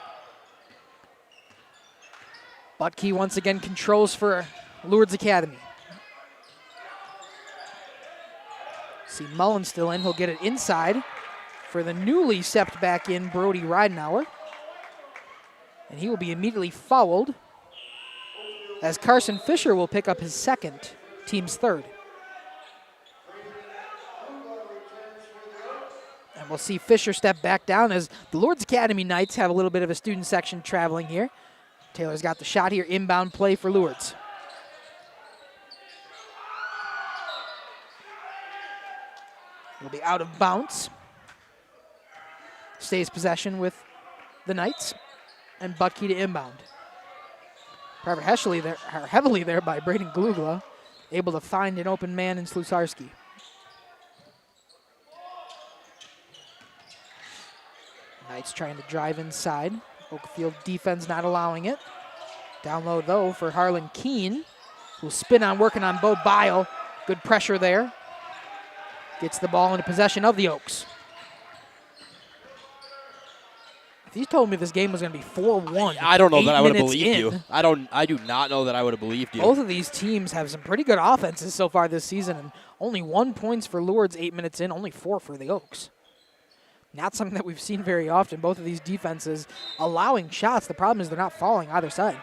Butke once again controls for Lourdes Academy. See Mullen still in. He'll get it inside for the newly stepped back in Brody Ridenauer. And he will be immediately fouled as Carson Fisher will pick up his second, team's third. And we'll see Fisher step back down as the Lourdes Academy Knights have a little bit of a student section traveling here. Taylor's got the shot here, inbound play for Lourdes. Will be out of bounds. Stays possession with the Knights, and Butke to inbound. Private heavily there by Braden Glugla, able to find an open man in Slusarski. Knights trying to drive inside. Oakfield defense not allowing it. Down low though for Harlan Keene. will spin on working on Bo Bile. Good pressure there. Gets the ball into possession of the Oaks. If you told me this game was going to be 4-1, I don't know that I would have believed in, you. I do not know that I would have believed you. Both of these teams have some pretty good offenses so far this season, and only 1 point for Lourdes 8 minutes in, only 4 for the Oaks. Not something that we've seen very often. Both of these defenses allowing shots. The problem is they're not falling either side.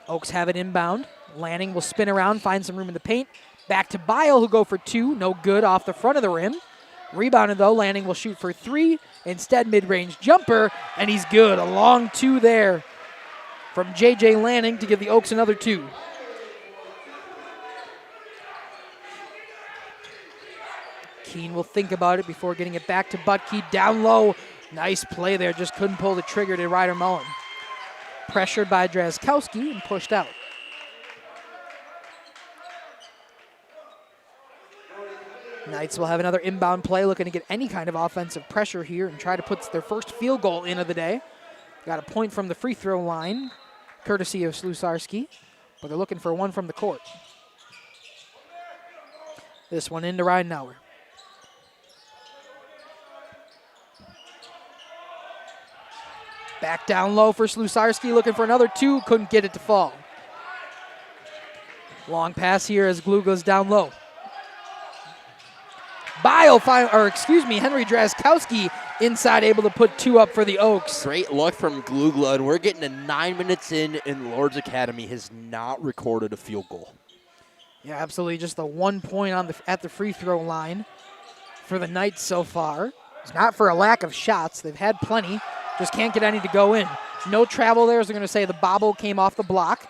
Oaks have it inbound. Lanning will spin around, find some room in the paint. Back to Bile, who go for 2. No good off the front of the rim. Rebounded, though. Lanning will shoot for 3. Instead, mid-range jumper, and he's good. A long 2 there from J.J. Lanning to give the Oaks another 2. Keene will think about it before getting it back to Butke. Down low. Nice play there. Just couldn't pull the trigger to Ryder Mullen. Pressured by Drazkowski and pushed out. Knights will have another inbound play, looking to get any kind of offensive pressure here and try to put their first field goal in of the day. Got a point from the free throw line, courtesy of Slusarski, but they're looking for one from the court. This one into Ridenauer. Back down low for Slusarski, looking for another 2, couldn't get it to fall. Long pass here as Glue goes down low. Henry Drazkowski inside, able to put 2 up for the Oaks. Great look from Glugla, and we're getting to 9 minutes in, and Lourdes Academy has not recorded a field goal. Yeah, absolutely. Just the 1 point at the free throw line for the Knights so far. It's not for a lack of shots. They've had plenty, just can't get any to go in. No travel there, as they're going to say. The bobble came off the block.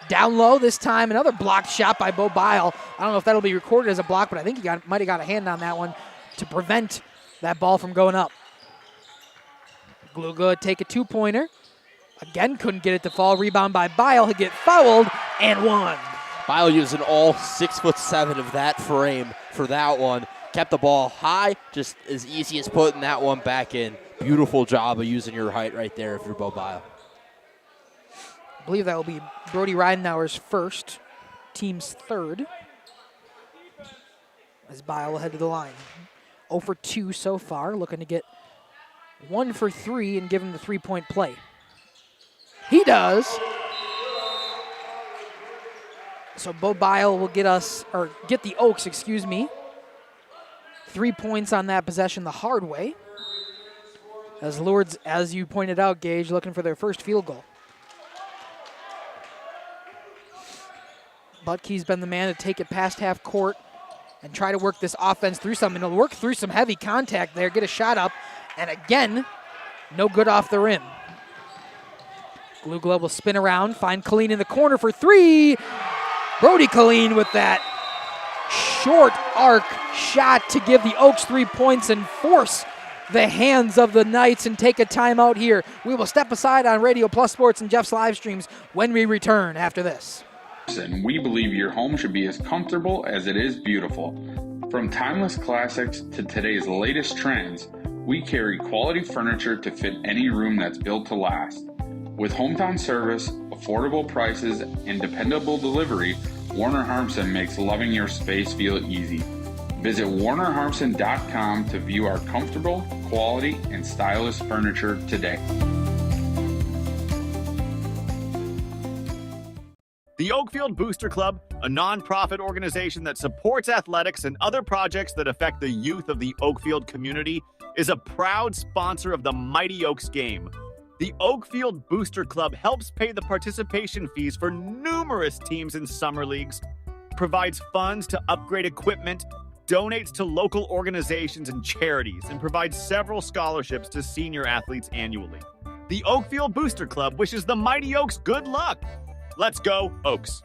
Down low this time, another blocked shot by Bo Bile. I don't know if that'll be recorded as a block, but I think he might have got a hand on that one to prevent that ball from going up. Glugla take a 2-pointer. Again, couldn't get it to fall. Rebound by Bile. He'll get fouled and one. Bile using all 6'7" of that frame for that one. Kept the ball high, just as easy as putting that one back in. Beautiful job of using your height right there if you're Bo Bile. I believe that will be Brody Ridenauer's first, team's third. As Bile will head to the line. 0 for 2 so far, looking to get 1 for 3 and give him the 3-point play. He does. So Bo Bile will get the Oaks, 3 points on that possession the hard way. As Lourdes, as you pointed out, Gage, looking for their first field goal. Butke's been the man to take it past half court and try to work this offense through something. He'll work through some heavy contact there, get a shot up, and again, no good off the rim. Glugla will spin around, find Colleen in the corner for 3. Brody Colleen with that short arc shot to give the Oaks 3 points and force the hands of the Knights and take a timeout here. We will step aside on Radio Plus Sports and Jeff's live streams when we return after this. And we believe your home should be as comfortable as it is beautiful. From timeless classics to today's latest trends, we carry quality furniture to fit any room that's built to last. With hometown service, affordable prices, and dependable delivery, Warner Harmson makes loving your space feel easy. Visit WarnerHarmson.com to view our comfortable, quality, and stylish furniture today. The Oakfield Booster Club, a nonprofit organization that supports athletics and other projects that affect the youth of the Oakfield community, is a proud sponsor of the Mighty Oaks game. The Oakfield Booster Club helps pay the participation fees for numerous teams in summer leagues, provides funds to upgrade equipment, donates to local organizations and charities, and provides several scholarships to senior athletes annually. The Oakfield Booster Club wishes the Mighty Oaks good luck. Let's go, Oaks.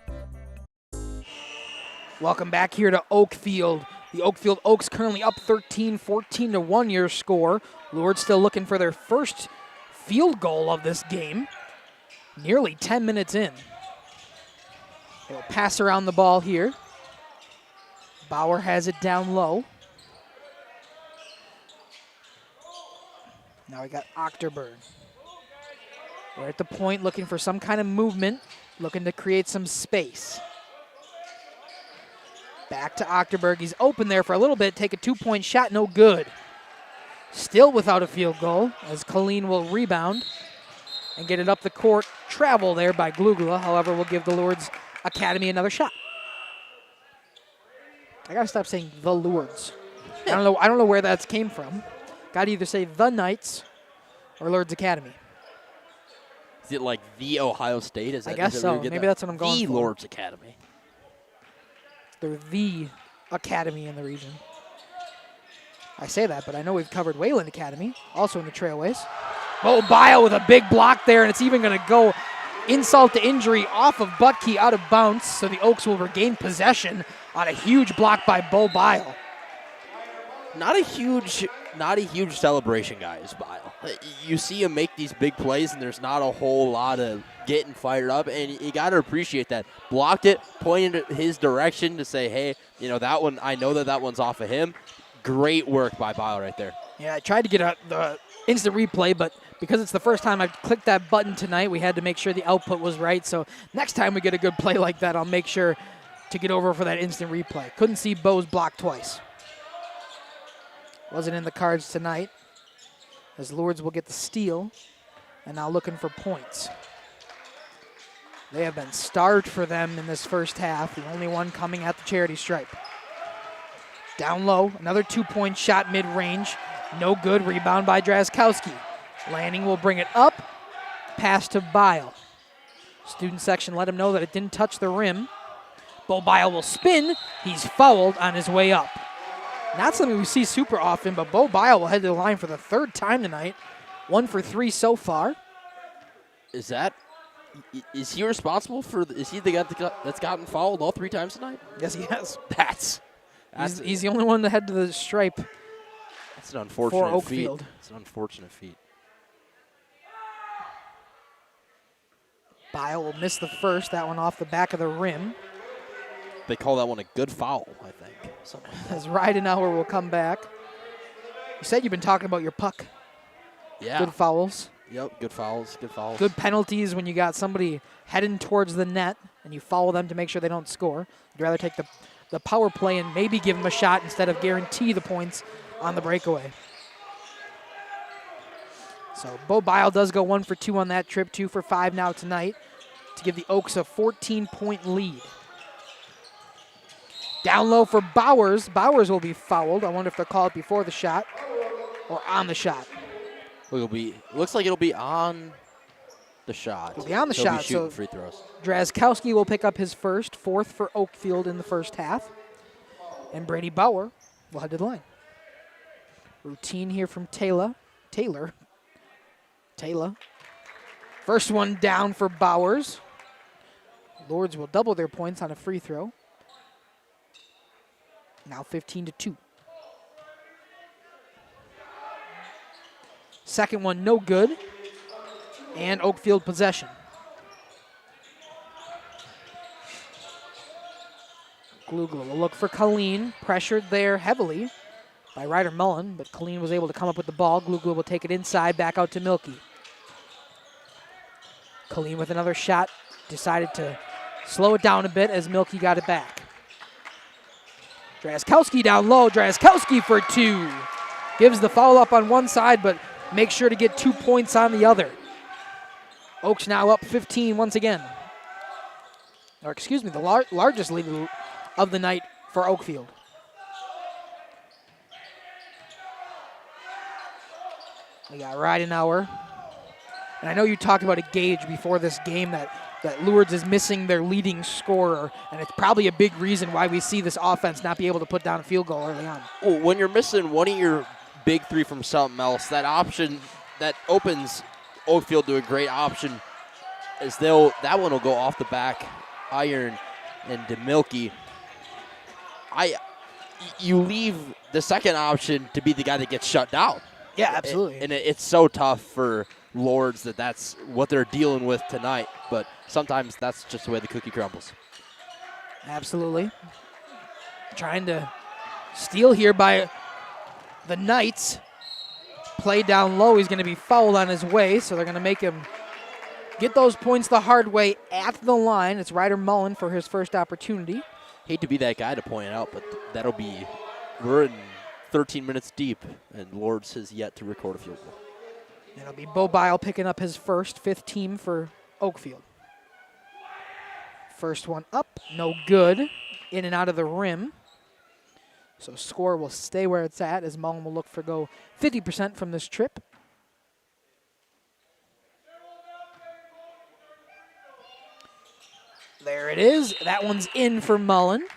Welcome back here to Oakfield. The Oakfield Oaks currently up 13-14 your score. Lourdes still looking for their first field goal of this game. Nearly 10 minutes in. They'll pass around the ball here. Bauer has it down low. Now we got Ochterberg. We're at the point looking for some kind of movement. looking to create some space. Back to Ochterberg. He's open there for a little bit. Take a 2-point shot, no good. Still without a field goal as Colleen will rebound and get it up the court. Travel there by Glugula. However, will give the Lourdes Academy another shot. I gotta stop saying the Lourdes. I don't know where that came from. Gotta either say the Knights or Lourdes Academy. Is it like the Ohio State? I guess so. Maybe that's what I'm going for. The for. Lourdes Academy. They're the academy in the region. I say that, but I know we've covered Wayland Academy, also in the Trailways. Bo Bio with a big block there, and it's even going to go insult to injury off of Butke out of bounds, so the Oaks will regain possession on a huge block by Bo Bio. Not a huge celebration, guys, Bio. You see him make these big plays, and there's not a whole lot of getting fired up, and you got to appreciate that. Blocked it, pointed his direction to say, hey, that one, I know that one's off of him. Great work by Bio right there. Yeah, I tried to get the instant replay, but because it's the first time I've clicked that button tonight, we had to make sure the output was right. So next time we get a good play like that, I'll make sure to get over for that instant replay. Couldn't see Bo's block twice. Wasn't in the cards tonight, as Lourdes will get the steal, and now looking for points. They have been starved for them in this first half, the only one coming at the charity stripe. Down low, another 2-point shot mid-range. No good, rebound by Drazkowski. Lanning will bring it up, pass to Bile. Student section let him know that it didn't touch the rim. Bo Bile will spin, he's fouled on his way up. Not something we see super often, but Bo Bile will head to the line for the third time tonight. 1 for 3 so far. Is he responsible for, is he the guy that's gotten fouled all 3 times tonight? Yes, he has. He's the only one to head to the stripe. That's an unfortunate for feat. Oakfield. It's an unfortunate feat. Bile will miss the first, that one off the back of the rim. They call that one a good foul, I think. As Ridenauer will come back. You said you've been talking about your puck. Yeah. Good fouls. Yep, good fouls, good fouls. Good penalties when you got somebody heading towards the net and you foul them to make sure they don't score. You'd rather take the power play and maybe give them a shot instead of guarantee the points on the breakaway. So Bo Bile does go 1 for 2 on that trip, 2 for 5 now tonight to give the Oaks a 14-point lead. Down low for Bowers. Bowers will be fouled. I wonder if they'll call it before the shot or on the shot. Looks like it'll be on the shot. It'll be on the He'll shot. Be shooting so free throws. Drazkowski will pick up his first, 4th for Oakfield in the first half. And Brady Bauer will head to the line. Routine here from Taylor. First one down for Bowers. Lourdes will double their points on a free throw. Now 15-2. Second one, no good. And Oakfield possession. Glugler will look for Colleen. Pressured there heavily by Ryder Mullen, but Colleen was able to come up with the ball. Glugler will take it inside, back out to Milky. Colleen with another shot. Decided to slow it down a bit as Milky got it back. Drazkowski down low. Drazkowski for 2. Gives the foul up on one side, but makes sure to get 2 points on the other. Oaks now up 15 once again. Or excuse me, the largest lead of the night for Oakfield. We got Ridenauer. And I know you talked about a gauge before this game that Lourdes is missing their leading scorer, and it's probably a big reason why we see this offense not be able to put down a field goal early on. Well, when you're missing one of your big 3 from something else, that option that opens Oakfield to a great option is that one will go off the back iron and to Milky. You leave the second option to be the guy that gets shut down. Yeah, absolutely. And it's so tough for Lourdes that's what they're dealing with tonight, but sometimes that's just the way the cookie crumbles. Absolutely. Trying to steal here by the Knights. Play down low. He's going to be fouled on his way, so they're going to make him get those points the hard way at the line. It's Ryder Mullen for his first opportunity. Hate to be that guy to point it out, but we're in 13 minutes deep, and Lourdes has yet to record a field goal. It'll be Bo Bile picking up his first, 5th team for Oakfield. First one up, no good. In and out of the rim. So score will stay where it's at as Mullen will look for go 50% from this trip. There it is. That one's in for Mullen.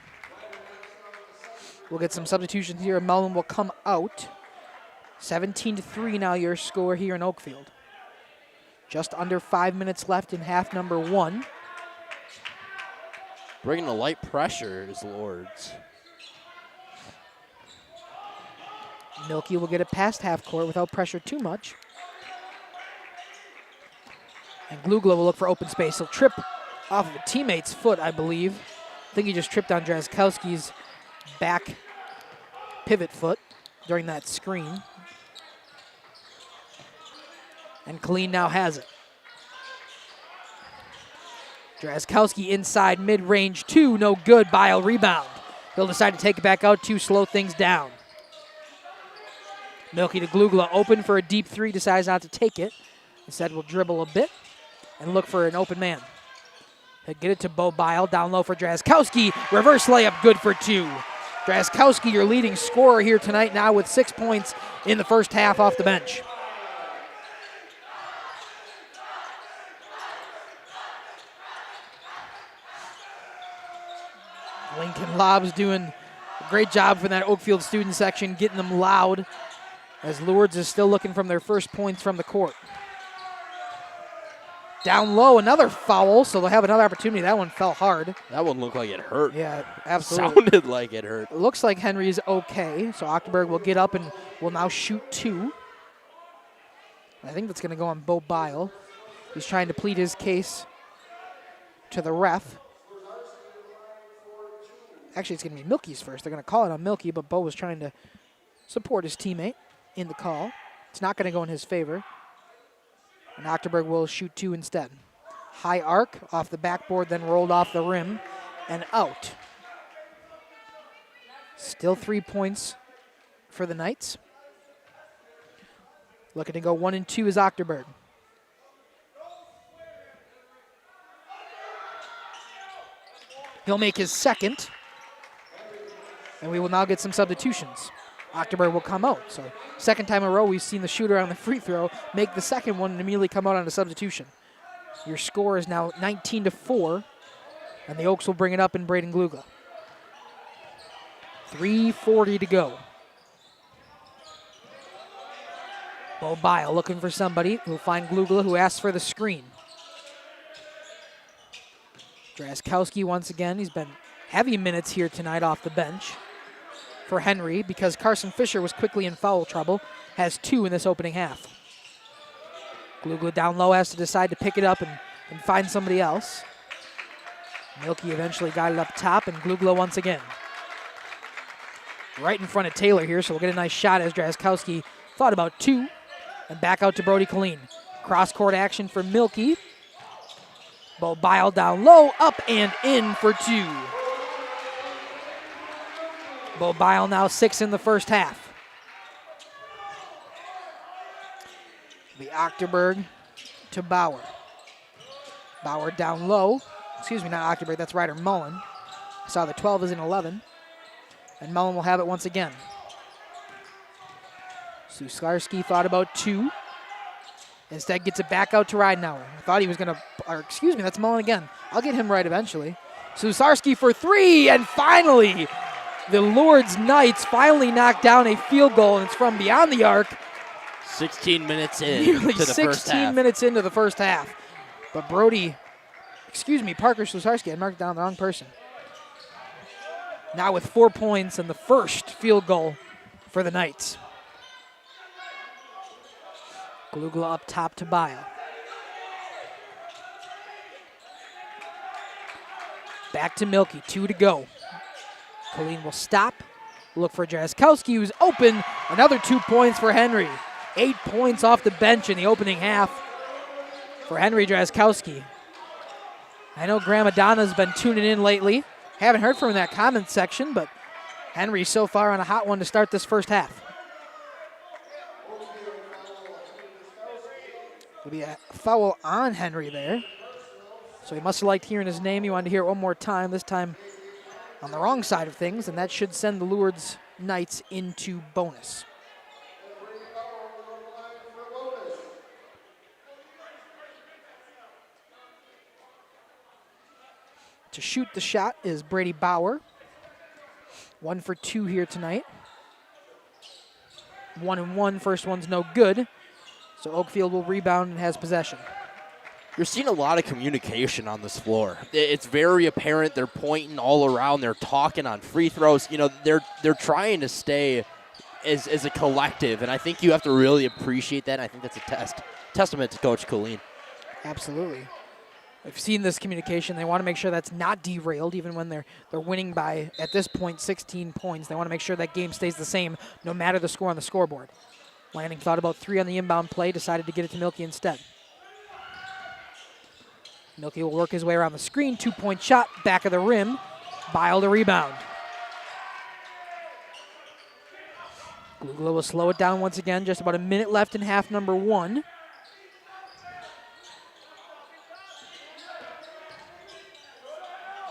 We'll get some substitutions here, and Mullen will come out. 17-3 now your score here in Oakfield. Just under 5 minutes left in half number 1. Bringing the light pressure is Lourdes. Milky will get it past half court without pressure too much. And Glugla will look for open space. He'll trip off of a teammate's foot, I believe. I think he just tripped on Drazkowski's back pivot foot during that screen. And Colleen now has it. Drazkowski inside mid-range 2, no good. Bile rebound. He'll decide to take it back out to slow things down. Milky to Glugla, open for a deep 3, decides not to take it. Instead, will dribble a bit and look for an open man. He'll get it to Bo Bile, down low for Drazkowski. Reverse layup, good for 2. Drazkowski, your leading scorer here tonight, now with 6 points in the first half off the bench. Lincoln Lobs doing a great job for that Oakfield student section, getting them loud as Lourdes is still looking from their first points from the court. Down low, another foul, so they'll have another opportunity. That one fell hard. That one looked like it hurt. Yeah, absolutely. Sounded like it hurt. It looks like Henry's okay, so Ochterberg will get up and will now shoot 2. I think that's going to go on Bo Bile. He's trying to plead his case to the ref. Actually, it's going to be Milky's first. They're going to call it on Milky, but Bo was trying to support his teammate in the call. It's not going to go in his favor. And Ochterberg will shoot 2 instead. High arc off the backboard, then rolled off the rim and out. Still 3 points for the Knights. Looking to go 1 and 2 is Ochterberg. He'll make his second. And we will now get some substitutions. Ochterberg will come out. So second time in a row we've seen the shooter on the free throw make the second one and immediately come out on a substitution. Your score is now 19-4, and the Oaks will bring it up in Braden Glugla. 3:40 to go. Bo Bile looking for somebody who'll find Glugla, who asks for the screen. Drazkowski once again, he's been heavy minutes here tonight off the bench for Henry because Carson Fisher was quickly in foul trouble, has 2 in this opening half. Glugla down low has to decide to pick it up and find somebody else. Milky eventually got it up top, and Glugla once again. Right in front of Taylor here, so we'll get a nice shot as Drazkowski thought about 2. And back out to Brody Colleen. Cross-court action for Milky. Bo Bile down low, up and in for 2. Bo Bile now 6 in the first half. The Ochterberg to Bauer. Bauer down low. Excuse me, not Ochterberg, that's Ryder Mullen. I saw the 12 is in 11. And Mullen will have it once again. Suslarski thought about 2. Instead gets it back out to Ridenauer. I thought he was going to, or excuse me, that's Mullen again. I'll get him right eventually. Suslarski for 3, and finally, the Lourdes Knights finally knocked down a field goal, and it's from beyond the arc. 16 minutes in Nearly to the 16 first half. minutes into the first half. But Parker Suslarski, I marked down the wrong person. Now with 4 points and the first field goal for the Knights. Glugla up top to Bile. Back to Milky, 2 to go. Colleen will stop, look for Drazkowski, who's open. Another 2 points for Henry. 8 points off the bench in the opening half for Henry Drazkowski. I know Grandma Donna's been tuning in lately. Haven't heard from him in that comment section, but Henry so far on a hot one to start this first half. Will be a foul on Henry there. So he must have liked hearing his name. He wanted to hear it one more time, this time on the wrong side of things, and that should send the Lourdes Knights into bonus. To shoot the shot is Brady Bauer. 1 for 2 here tonight. 1-1, first one's no good. So Oakfield will rebound and has possession. You're seeing a lot of communication on this floor. It's very apparent. They're pointing all around. They're talking on free throws. You know, they're trying to stay as a collective, and I think you have to really appreciate that. And I think that's a testament to Coach Colleen. Absolutely. I've seen this communication. They want to make sure that's not derailed, even when they're winning by, at this point, 16 points. They want to make sure that game stays the same, no matter the score on the scoreboard. Lanning thought about 3 on the inbound play, decided to get it to Milky instead. Milky will work his way around the screen. 2-point shot, back of the rim. Bile to rebound. Glugla will slow it down once again. Just about a minute left in half number 1.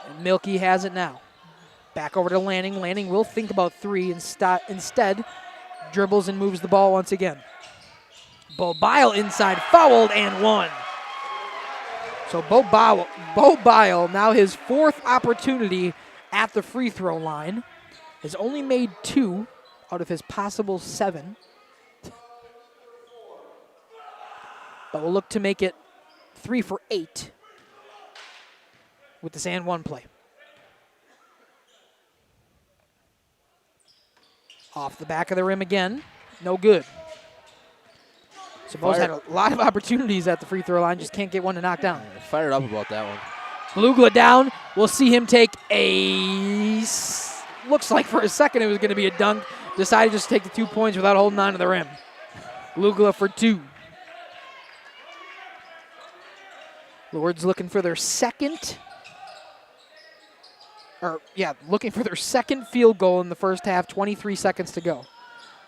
And Milky has it now. Back over to Lanning. Lanning will think about 3 instead. Dribbles and moves the ball once again. Bo Bile inside, fouled and 1. So Bo Bile, now his 4th opportunity at the free throw line, has only made 2 out of his possible 7. But will look to make it 3 for 8 with this and 1 play. Off the back of the rim again, no good. So Bo's had a lot of opportunities at the free throw line, just can't get one to knock down. Fired up about that one. Glugla down. We'll see him take looks like for a second it was going to be a dunk. Decided just to take the 2 points without holding on to the rim. Glugla for 2. Lourdes looking for their second field goal in the first half, 23 seconds to go.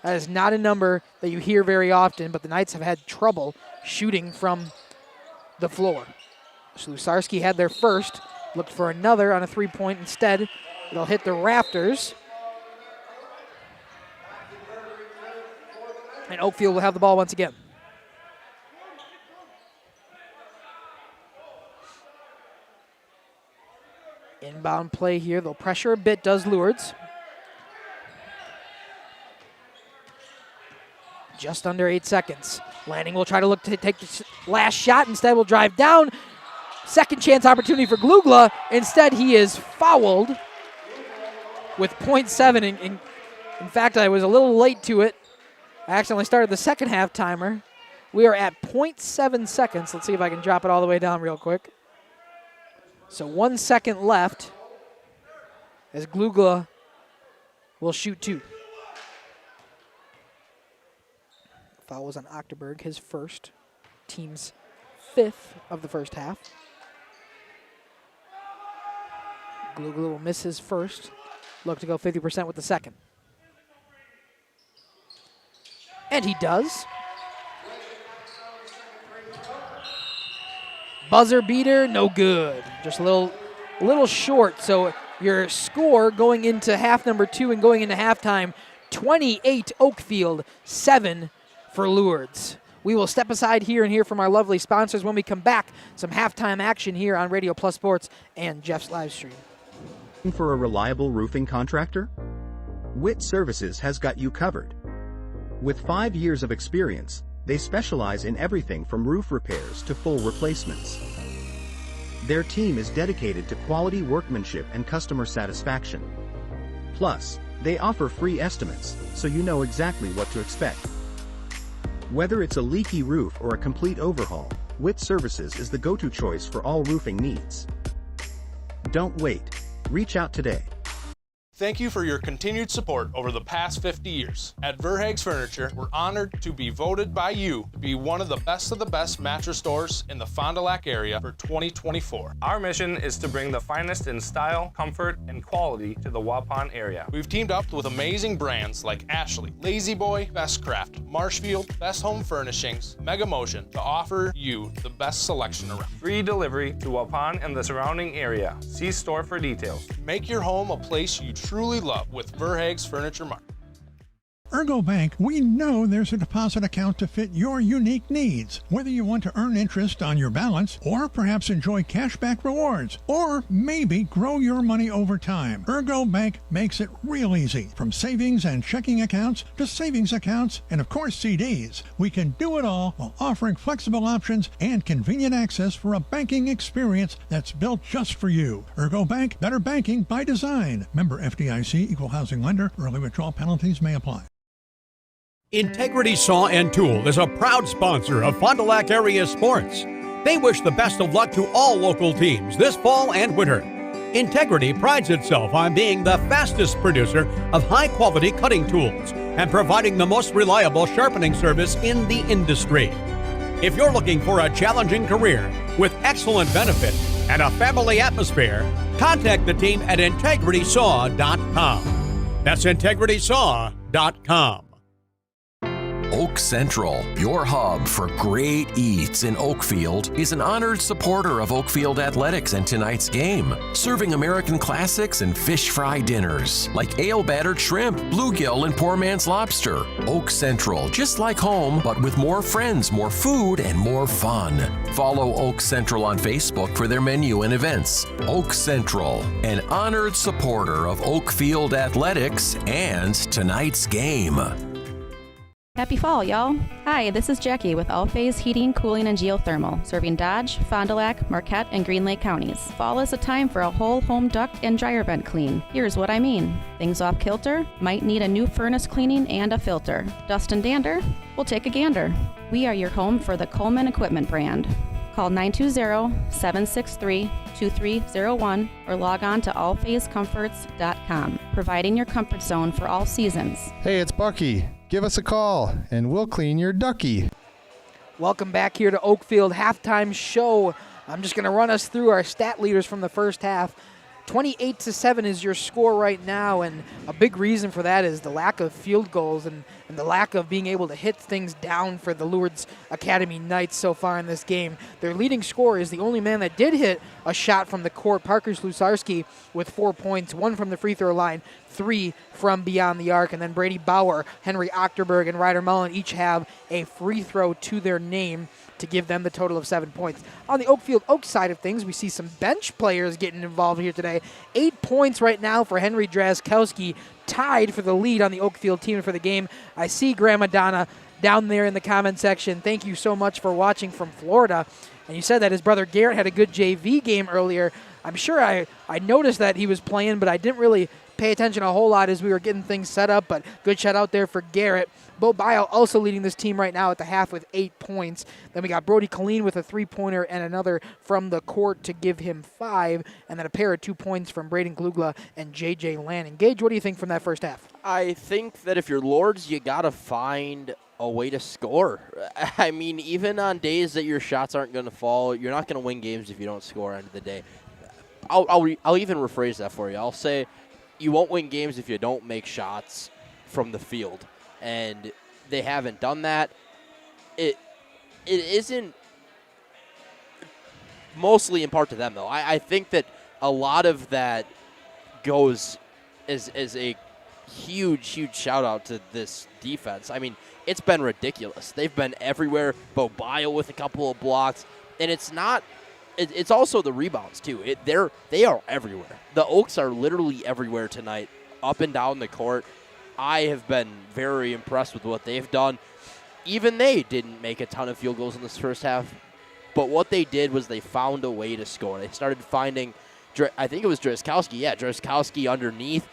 That is not a number that you hear very often, but the Knights have had trouble shooting from the floor. Ślusarski had their first, looked for another on a 3-point. Instead, it'll hit the rafters. And Oakfield will have the ball once again. Inbound play here. They'll pressure a bit, does Lourdes. Just under 8 seconds. Lanning will try to look to take the last shot. Instead, will drive down. Second chance opportunity for Glugla. Instead, he is fouled with 0.7. In fact, I was a little late to it. I accidentally started the second half timer. We are at 0.7 seconds. Let's see if I can drop it all the way down real quick. So 1 second left as Glugla will shoot 2. Foul was on Octoberg, his first, team's 5th of the first half. Glugla will miss his first. Look to go 50% with the second. And he does. Buzzer beater, no good. Just a little short. So your score going into half number 2 and going into halftime, 28 Oakfield, 7 for Lourdes. We will step aside here and hear from our lovely sponsors. When we come back, some halftime action here on Radio Plus Sports and Jeff's live stream. For a reliable roofing contractor? Witt Services has got you covered. With 5 years of experience, they specialize in everything from roof repairs to full replacements. Their team is dedicated to quality workmanship and customer satisfaction. Plus, they offer free estimates, so you know exactly what to expect. Whether it's a leaky roof or a complete overhaul, Witt Services is the go-to choice for all roofing needs. Don't wait. Reach out today. Thank you for your continued support over the past 50 years. At Verhaeg's Furniture, we're honored to be voted by you to be one of the best mattress stores in the Fond du Lac area for 2024. Our mission is to bring the finest in style, comfort, and quality to the Waupun area. We've teamed up with amazing brands like Ashley, Lazy Boy, Bestcraft, Marshfield, Best Home Furnishings, Mega Motion to offer you the best selection around. Free delivery to Waupun and the surrounding area. See store for details. Make your home a place you truly love with Verhaeg's Furniture Mart. Ergo Bank, we know there's a deposit account to fit your unique needs. Whether you want to earn interest on your balance, or perhaps enjoy cashback rewards, or maybe grow your money over time, Ergo Bank makes it real easy. From savings and checking accounts to savings accounts and, of course, CDs. We can do it all while offering flexible options and convenient access for a banking experience that's built just for you. Ergo Bank, better banking by design. Member FDIC, equal housing lender. Early withdrawal penalties may apply. Integrity Saw and Tool is a proud sponsor of Fond du Lac area sports. They wish the best of luck to all local teams this fall and winter. Integrity prides itself on being the fastest producer of high-quality cutting tools and providing the most reliable sharpening service in the industry. If you're looking for a challenging career with excellent benefits and a family atmosphere, contact the team at integritysaw.com. That's integritysaw.com. Oak Central, your hub for great eats in Oakfield, is an honored supporter of Oakfield athletics and tonight's game, serving American classics and fish fry dinners like ale-battered shrimp, bluegill, and poor man's lobster. Oak Central, just like home, but with more friends, more food, and more fun. Follow Oak Central on Facebook for their menu and events. Oak Central, an honored supporter of Oakfield athletics and tonight's game. Happy fall, y'all. Hi, this is Jackie with All Phase Heating, Cooling, and Geothermal, serving Dodge, Fond du Lac, Marquette, and Green Lake counties. Fall is a time for a whole home duct and dryer vent clean. Here's what I mean. Things off kilter? Might need a new furnace cleaning and a filter. Dust and dander? We'll take a gander. We are your home for the Coleman Equipment brand. Call 920-763-2301 or log on to allphasecomforts.com, providing your comfort zone for all seasons. Hey, it's Bucky. Give us a call, and we'll clean your ducky. Welcome back here to Oakfield halftime show. I'm just going to run us through our stat leaders from the first half. 28-7 is your score right now, and a big reason for that is the lack of field goals and the lack of being able to hit things down for the Lourdes Academy Knights so far in this game. Their leading scorer is the only man that did hit a shot from the court, Parker Slusarski, with 4 points, 1 from the free throw line, 3 from beyond the arc, and then Brady Bauer, Henry Ochterberg, and Ryder Mullen each have a free throw to their name to give them the total of 7 points. On the Oakfield Oaks side of things, we see some bench players getting involved here today. 8 points right now for Henry Drazkowski, tied for the lead on the Oakfield team for the game. I see Grandma Donna down there in the comment section. Thank you so much for watching from Florida. And you said that his brother Garrett had a good JV game earlier. I'm sure I noticed that he was playing, but I didn't really pay attention a whole lot as we were getting things set up, but good shout out there for Garrett. Bo Bio also leading this team right now at the half with 8 points. Then we got Brody Colleen with a 3-pointer and another from the court to give him 5, and then a pair of 2 points from Braden Glugla and J.J. Lanning. Gage, what do you think from that first half? I think that if you're Lourdes, you got to find a way to score. I mean, even on days that your shots aren't going to fall, you're not going to win games if you don't score at the end of the day. I'll even rephrase that for you. I'll say you won't win games if you don't make shots from the field. And they haven't done that. It isn't mostly in part to them, though. I think that a lot of that goes as a huge shout-out to this defense. I mean, it's been ridiculous. They've been everywhere. Bo Bio with a couple of blocks. And it's not – it's also the rebounds, too. They are everywhere. The Oaks are literally everywhere tonight, up and down the court. I have been very impressed with what they've done. Even they didn't make a ton of field goals in this first half, but what they did was they found a way to score. They started finding, I think it was Drazkowski. Yeah, Drazkowski underneath.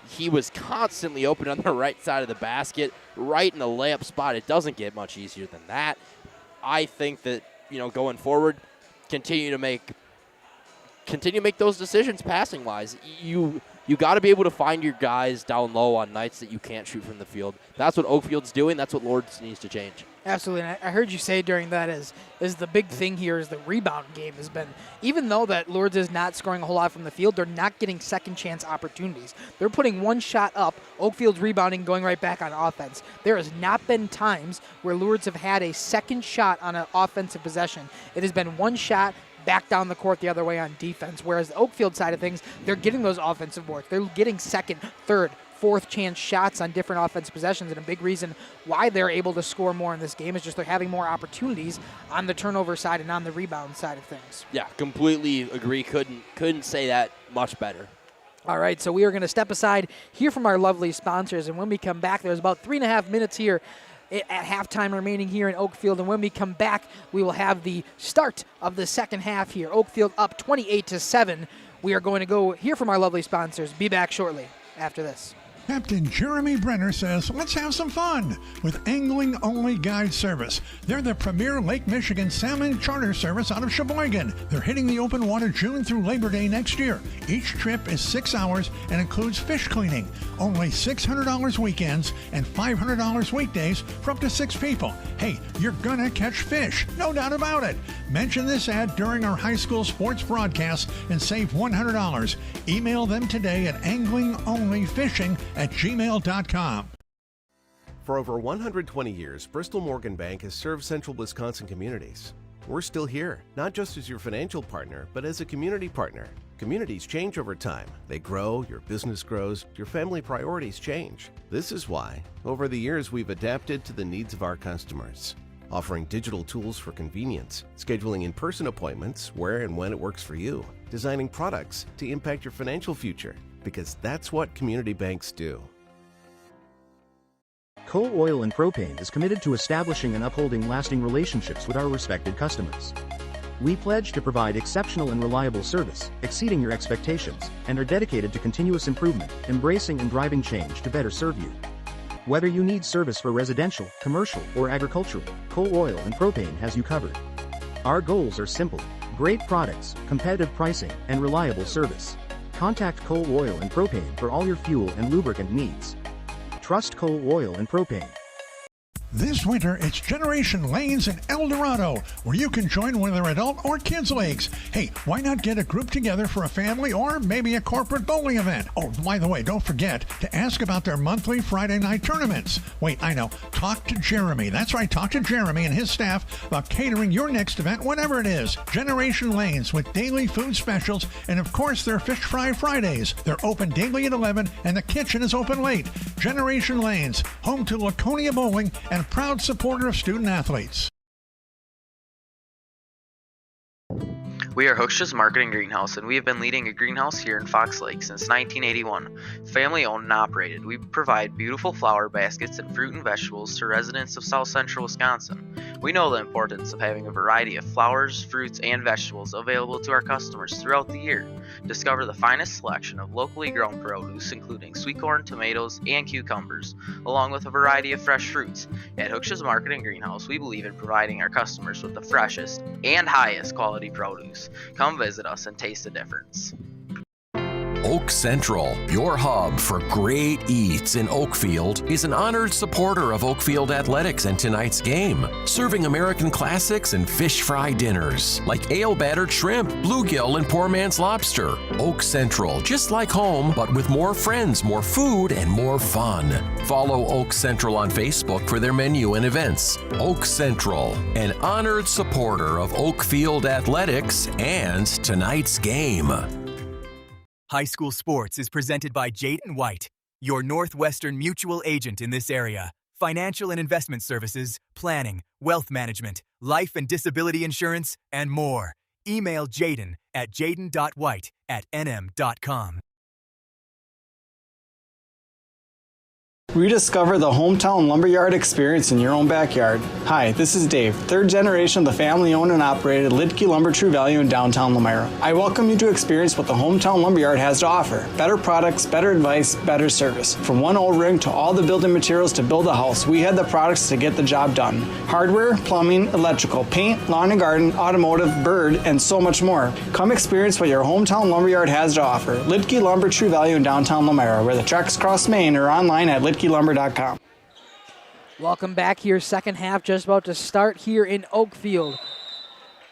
He was constantly open on the right side of the basket, right in the layup spot. It doesn't get much easier than that. I think that, going forward, continue to make those decisions passing-wise. You you got to be able to find your guys down low on nights that you can't shoot from the field. That's what Oakfield's doing. That's what Lourdes needs to change. Absolutely, and I heard you say during that is the big thing here is the rebound game has been, even though that Lourdes is not scoring a whole lot from the field, they're not getting second chance opportunities. They're putting one shot up, Oakfield's rebounding, going right back on offense. There has not been times where Lourdes have had a second shot on an offensive possession. It has been one shot back down the court the other way on defense, whereas the Oakfield side of things, they're getting those offensive boards. They're getting second, third, fourth chance shots on different offensive possessions, and a big reason why they're able to score more in this game is just they're having more opportunities on the turnover side and on the rebound side of things. Yeah, completely agree. Couldn't say that much better. All right, so we are going to step aside, hear from our lovely sponsors, and when we come back, there's about 3.5 minutes here at halftime remaining here in Oakfield, and when we come back, we will have the start of the second half here. Oakfield up 28-7. We are going to go hear from our lovely sponsors. Be back shortly after this. Captain Jeremy Brenner says, let's have some fun with Angling Only Guide Service. They're the premier Lake Michigan salmon charter service out of Sheboygan. They're hitting the open water June through Labor Day next year. Each trip is 6 hours and includes fish cleaning. Only $600 weekends and $500 weekdays for up to 6 people. Hey, you're gonna catch fish, no doubt about it. Mention this ad during our high school sports broadcast and save $100. Email them today at anglingonlyfishing@gmail.com. For over 120 years, Bristol Morgan Bank has served central Wisconsin communities. We're still here, not just as your financial partner, but as a community partner. Communities change over time. They grow, your business grows, your family priorities change. This is why, over the years, we've adapted to the needs of our customers, offering digital tools for convenience, scheduling in-person appointments where and when it works for you, designing products to impact your financial future, because that's what community banks do. Coal Oil and Propane is committed to establishing and upholding lasting relationships with our respected customers. We pledge to provide exceptional and reliable service, exceeding your expectations, and are dedicated to continuous improvement, embracing and driving change to better serve you. Whether you need service for residential, commercial, or agricultural, Coal Oil and Propane has you covered. Our goals are simple: great products, competitive pricing, and reliable service. Contact Coal Oil and Propane for all your fuel and lubricant needs. Trust Coal Oil and Propane. This winter, it's Generation Lanes in El Dorado, where you can join one of their adult or kids' leagues. Hey, why not get a group together for a family or maybe a corporate bowling event? Oh, by the way, don't forget to ask about their monthly Friday night tournaments. Wait, I know. Talk to Jeremy. That's right, talk to Jeremy and his staff about catering your next event, whatever it is. Generation Lanes with daily food specials and, of course, their Fish Fry Fridays. They're open daily at 11 and the kitchen is open late. Generation Lanes, home to Laconia Bowling and proud supporter of student athletes. We are Oshkosh Marketing Greenhouse, and we have been leading a greenhouse here in Fox Lake since 1981. Family owned and operated, we provide beautiful flower baskets and fruit and vegetables to residents of South Central Wisconsin. We know the importance of having a variety of flowers, fruits, and vegetables available to our customers throughout the year. Discover the finest selection of locally grown produce, including sweet corn, tomatoes, and cucumbers, along with a variety of fresh fruits. At Oshkosh Marketing Greenhouse, we believe in providing our customers with the freshest and highest quality produce. Come visit us and taste the difference. Oak Central, your hub for great eats in Oakfield, is an honored supporter of Oakfield athletics and tonight's game, serving American classics and fish fry dinners like ale-battered shrimp, bluegill, and poor man's lobster. Oak Central, just like home, but with more friends, more food, and more fun. Follow Oak Central on Facebook for their menu and events. Oak Central, an honored supporter of Oakfield athletics and tonight's game. High School Sports is presented by Jayden White, your Northwestern mutual agent in this area. Financial and investment services, planning, wealth management, life and disability insurance, and more. Email Jayden at jayden.white@nm.com. Rediscover the hometown lumberyard experience in your own backyard. Hi, this is Dave, third generation of the family-owned and operated Lidke Lumber True Value in downtown Lamira. I welcome you to experience what the hometown lumberyard has to offer. Better products, better advice, better service. From one O-ring to all the building materials to build a house, we had the products to get the job done. Hardware, plumbing, electrical, paint, lawn and garden, automotive, bird, and so much more. Come experience what your hometown lumberyard has to offer. Lidke Lumber True Value in downtown Lamira, where the tracks cross Main, or online at lidkelumber.com. Welcome back here. Second half just about to start here in Oakfield.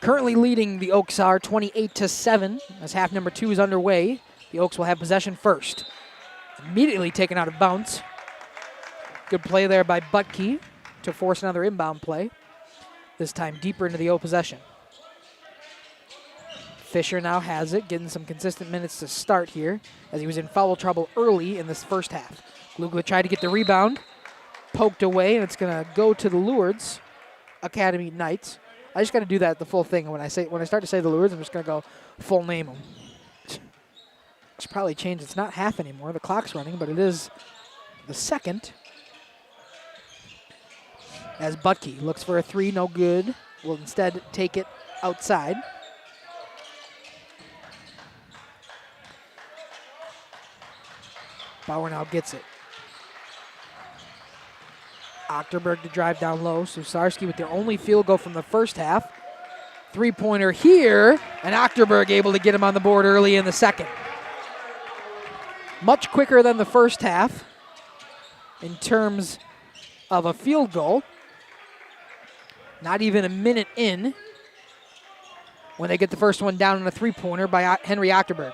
Currently leading the Oaks are 28-7 as half number 2 is underway. The Oaks will have possession first. Immediately taken out of bounds. Good play there by Butke to force another inbound play. This time deeper into the O possession. Fisher now has it, getting some consistent minutes to start here as he was in foul trouble early in this first half. Glugla tried to get the rebound, poked away, and it's going to go to the Lourdes Academy Knights. I just got to do that the full thing. When I start to say the Lourdes, I'm just going to go full name them. Should probably change. It's not half anymore. The clock's running, but it is the second. As Butke looks for a three, no good. Will instead take it outside. Bauer now gets it. Achterberg to drive down low. Susarski with their only field goal from the first half. Three-pointer here, and Achterberg able to get him on the board early in the second. Much quicker than the first half in terms of a field goal. Not even a minute in when they get the first one down on a three-pointer by Henry Achterberg.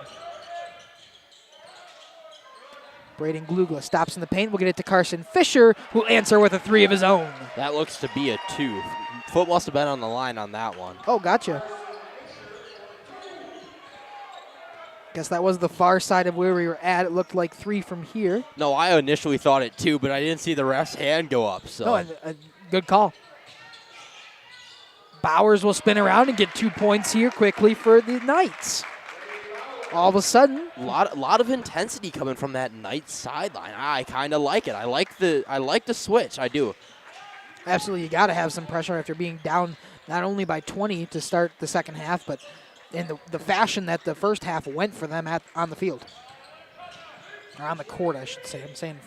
Braden Glugla stops in the paint. We'll get it to Carson Fisher, who'll answer with a three of his own. That looks to be a 2. Foot must have been on the line on that one. Oh, gotcha. Guess that was the far side of where we were at. It looked like 3 from here. No, I initially thought it 2, but I didn't see the ref's hand go up. So. No, a good call. Bowers will spin around and get 2 points here quickly for the Knights. All of a sudden, a lot of intensity coming from that Knights sideline. I kind of like it. I like the switch. I do. Absolutely, you got to have some pressure after being down not only by 20 to start the second half, but in the fashion that the first half went for them on the field. Or on the court, I should say. I'm saying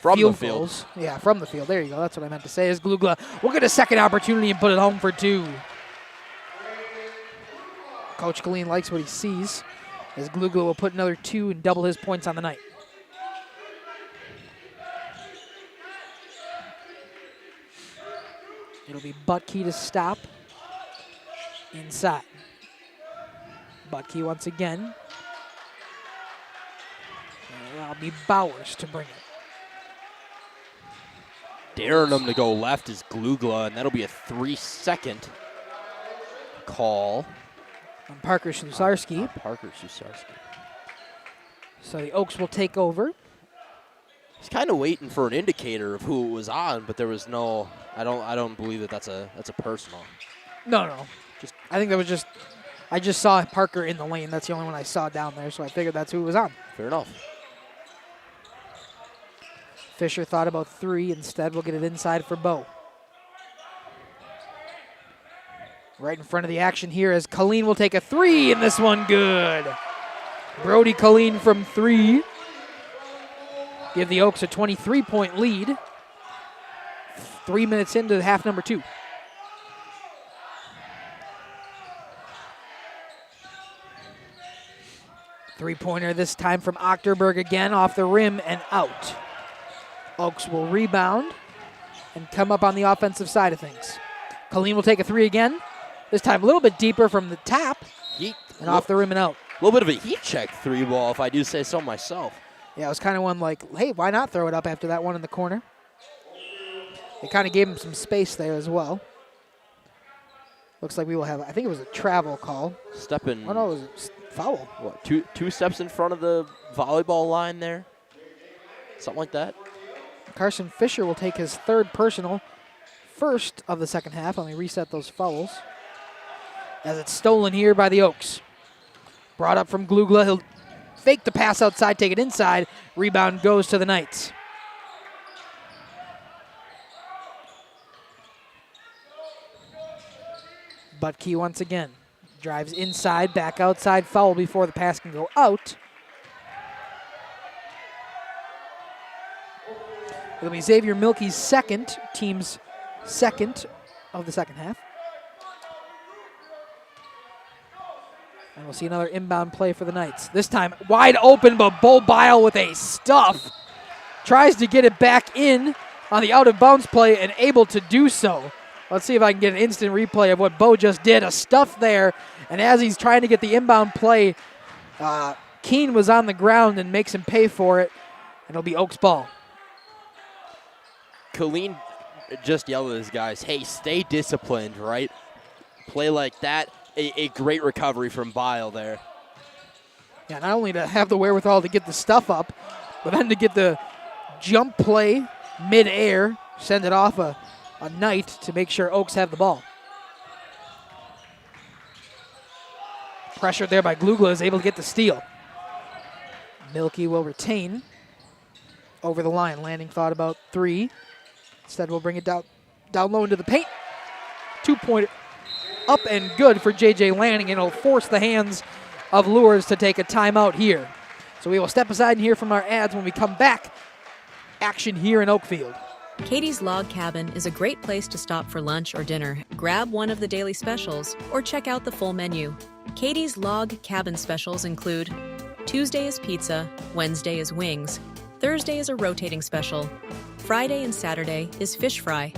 from field the field. goals. Yeah, from the field. There you go. That's what I meant to say. Is Glugla will get a second opportunity and put it home for 2. Coach Colleen likes what he sees, as Glugla will put another 2 and double his points on the night. It'll be Butke to stop inside. Butke once again. And that'll be Bowers to bring it. Daring him to go left is Glugla, and that'll be a 3-second call. On Parker Susarski. So the Oaks will take over. He's kind of waiting for an indicator of who it was on, but there was no. I don't believe that that's a personal. No. I think that was just. I just saw Parker in the lane. That's the only one I saw down there, so I figured that's who it was on. Fair enough. Fisher thought about 3. Instead, we'll get it inside for Bo. Right in front of the action here as Colleen will take a 3, and this one good. Brody Colleen from 3. Give the Oaks a 23-point lead. 3 minutes into half number 2. Three-pointer this time from Achterberg again, off the rim and out. Oaks will rebound and come up on the offensive side of things. Colleen will take a 3 again. This time a little bit deeper from the tap and off the rim and out. A little bit of a heat check 3 ball, if I do say so myself. Yeah, it was kind of one like, hey, why not throw it up after that one in the corner? They kind of gave him some space there as well. Looks like we will have, I think it was a travel call. Stepping. Oh, no, it was a foul. What, two steps in front of the volleyball line there? Something like that. Carson Fisher will take his 3rd personal, first of the second half. Let me reset those fouls. As it's stolen here by the Oaks. Brought up from Glugla. He'll fake the pass outside, take it inside. Rebound goes to the Knights. Buttkey once again. Drives inside, back outside, foul before the pass can go out. It'll be Xavier Milkey's second, team's second of the second half. And we'll see another inbound play for the Knights. This time wide open, but Bo Bile with a stuff. Tries to get it back in on the out-of-bounds play and able to do so. Let's see if I can get an instant replay of what Bo just did. A stuff there, and as he's trying to get the inbound play, Keene was on the ground and makes him pay for it, and it'll be Oaks ball. Colleen just yelled at his guys, hey, stay disciplined, right? Play like that. A great recovery from Bile there. Yeah, not only to have the wherewithal to get the stuff up, but then to get the jump play mid-air, send it off a Knight to make sure Oaks have the ball. Pressured there by Glugla, is able to get the steal. Milkey will retain over the line. Landing thought about 3. Instead, we'll bring it down low into the paint. 2-pointer up and good for J.J. Lanning, and it'll force the hands of Lourdes to take a timeout here. So we will step aside and hear from our ads when we come back. Action here in Oakfield. Katie's Log Cabin is a great place to stop for lunch or dinner. Grab one of the daily specials or check out the full menu. Katie's Log Cabin specials include Tuesday is pizza, Wednesday is wings, Thursday is a rotating special, Friday and Saturday is fish fry,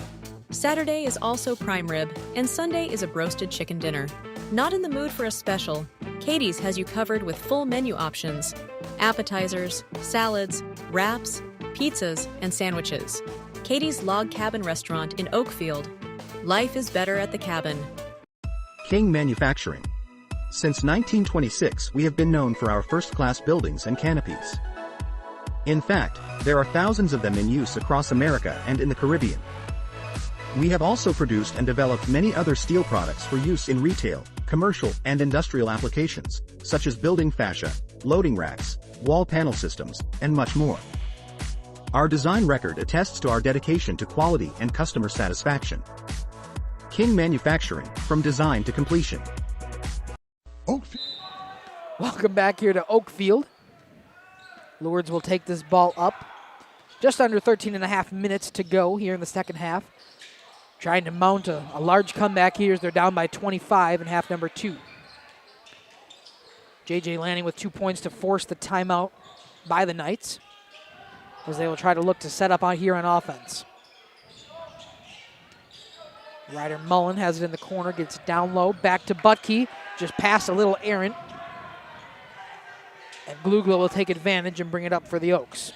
Saturday is also prime rib, and Sunday is a broasted chicken dinner. Not in the mood for a special? Katie's has you covered with full menu options, appetizers, salads, wraps, pizzas, and sandwiches. Katie's Log Cabin Restaurant in Oakfield. Life is better at the cabin. King Manufacturing. Since 1926, we have been known for our first-class buildings and canopies. In fact, there are thousands of them in use across America and in the Caribbean. We have also produced and developed many other steel products for use in retail, commercial, and industrial applications, such as building fascia, loading racks, wall panel systems, and much more. Our design record attests to our dedication to quality and customer satisfaction. King Manufacturing, from design to completion. Welcome back here to Oakfield. Lourdes will take this ball up. Just under 13.5 minutes to go here in the second half. Trying to mount a large comeback here as they're down by 25 in half number 2. J.J. Lanning with 2 points to force the timeout by the Knights, as they will try to look to set up out here on offense. Ryder Mullen has it in the corner, gets it down low, back to Buttkey, just past a little errant. And Glugla will take advantage and bring it up for the Oaks.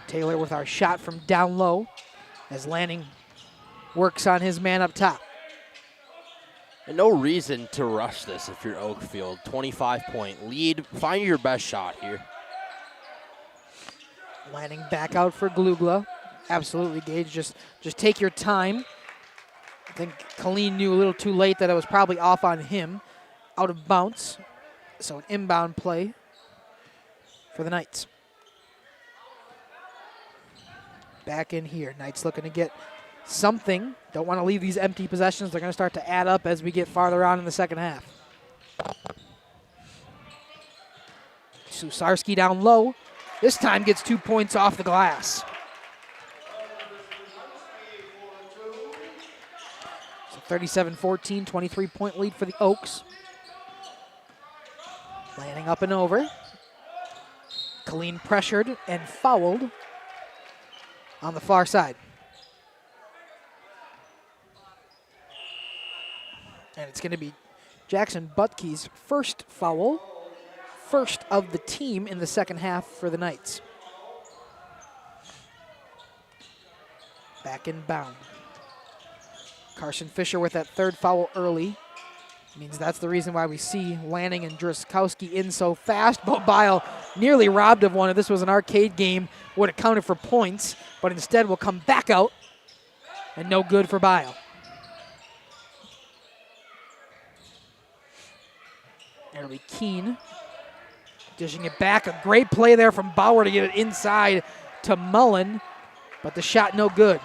Taylor with our shot from down low as Lanning works on his man up top. And no reason to rush this if you're Oakfield. 25-point lead. Find your best shot here. Lanning back out for Glugla. Absolutely, Gage. Just take your time. I think Colleen knew a little too late that it was probably off on him. Out of bounds. So an inbound play for the Knights. Back in here. Knights looking to get something. Don't want to leave these empty possessions. They're going to start to add up as we get farther on in the second half. Susarski down low. This time gets 2 points off the glass. So 37-14, 23-point lead for the Oaks. Lanning up and over. Colleen pressured and fouled on the far side. And it's going to be Jackson Buttkey's first foul. First of the team in the second half for the Knights. Back inbound. Carson Fisher with that third foul early. Means that's the reason why we see Lanning and Druskowski in so fast. Bo Bile nearly robbed of one. If this was an arcade game, would have counted for points, but instead will come back out and no good for Bile. It'll be Keene dishing it back. A great play there from Bauer to get it inside to Mullen, but the shot no good.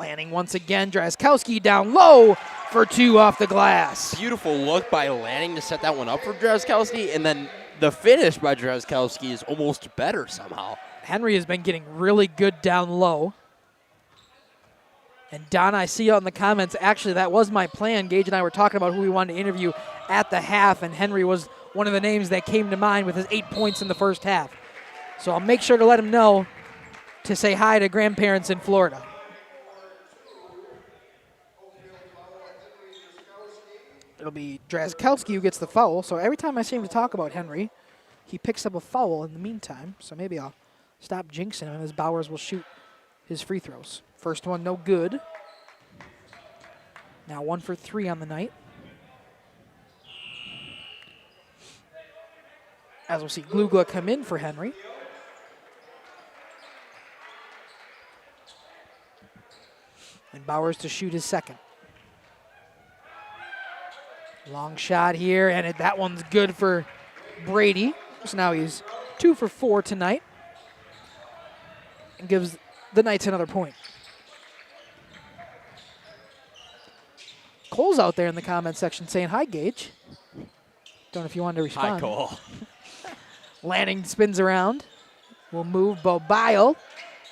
Lanning once again. Drazkowski down low for 2 off the glass. Beautiful look by Lanning to set that one up for Drazkowski, and then the finish by Drazkowski is almost better somehow. Henry has been getting really good down low. And Don, I see you in the comments. Actually, that was my plan. Gage and I were talking about who we wanted to interview at the half, and Henry was one of the names that came to mind with his 8 points in the first half. So I'll make sure to let him know to say hi to grandparents in Florida. It'll be Drazkowski who gets the foul. So every time I seem to talk about Henry, he picks up a foul in the meantime. So maybe I'll stop jinxing him as Bowers will shoot his free throws. First one, no good. Now 1 for 3 on the night. As we'll see Glugla come in for Henry. And Bowers to shoot his second. Long shot here, and that one's good for Brady. So now he's 2 for 4 tonight. And gives the Knights another point. Cole's out there in the comment section saying, hi, Gage. Don't know if you wanted to respond. Hi, Cole. Lanning spins around. Will move Bo Bile.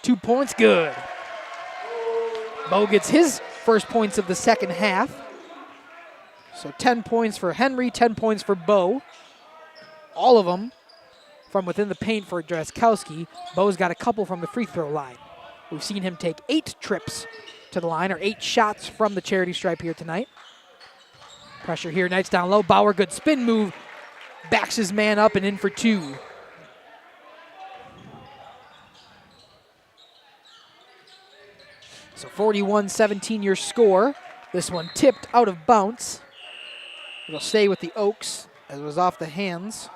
2 points, good. Bo gets his first points of the second half. So 10 points for Henry, 10 points for Bo. All of them from within the paint for Drazkowski. Bo's got a couple from the free throw line. We've seen him take 8 trips to the line, or 8 shots from the charity stripe here tonight. Pressure here, Knights down low. Bauer, good spin move. Backs his man up and in for 2. So 41-17 your score. This one tipped out of bounds. It'll stay with the Oaks as it was off the hands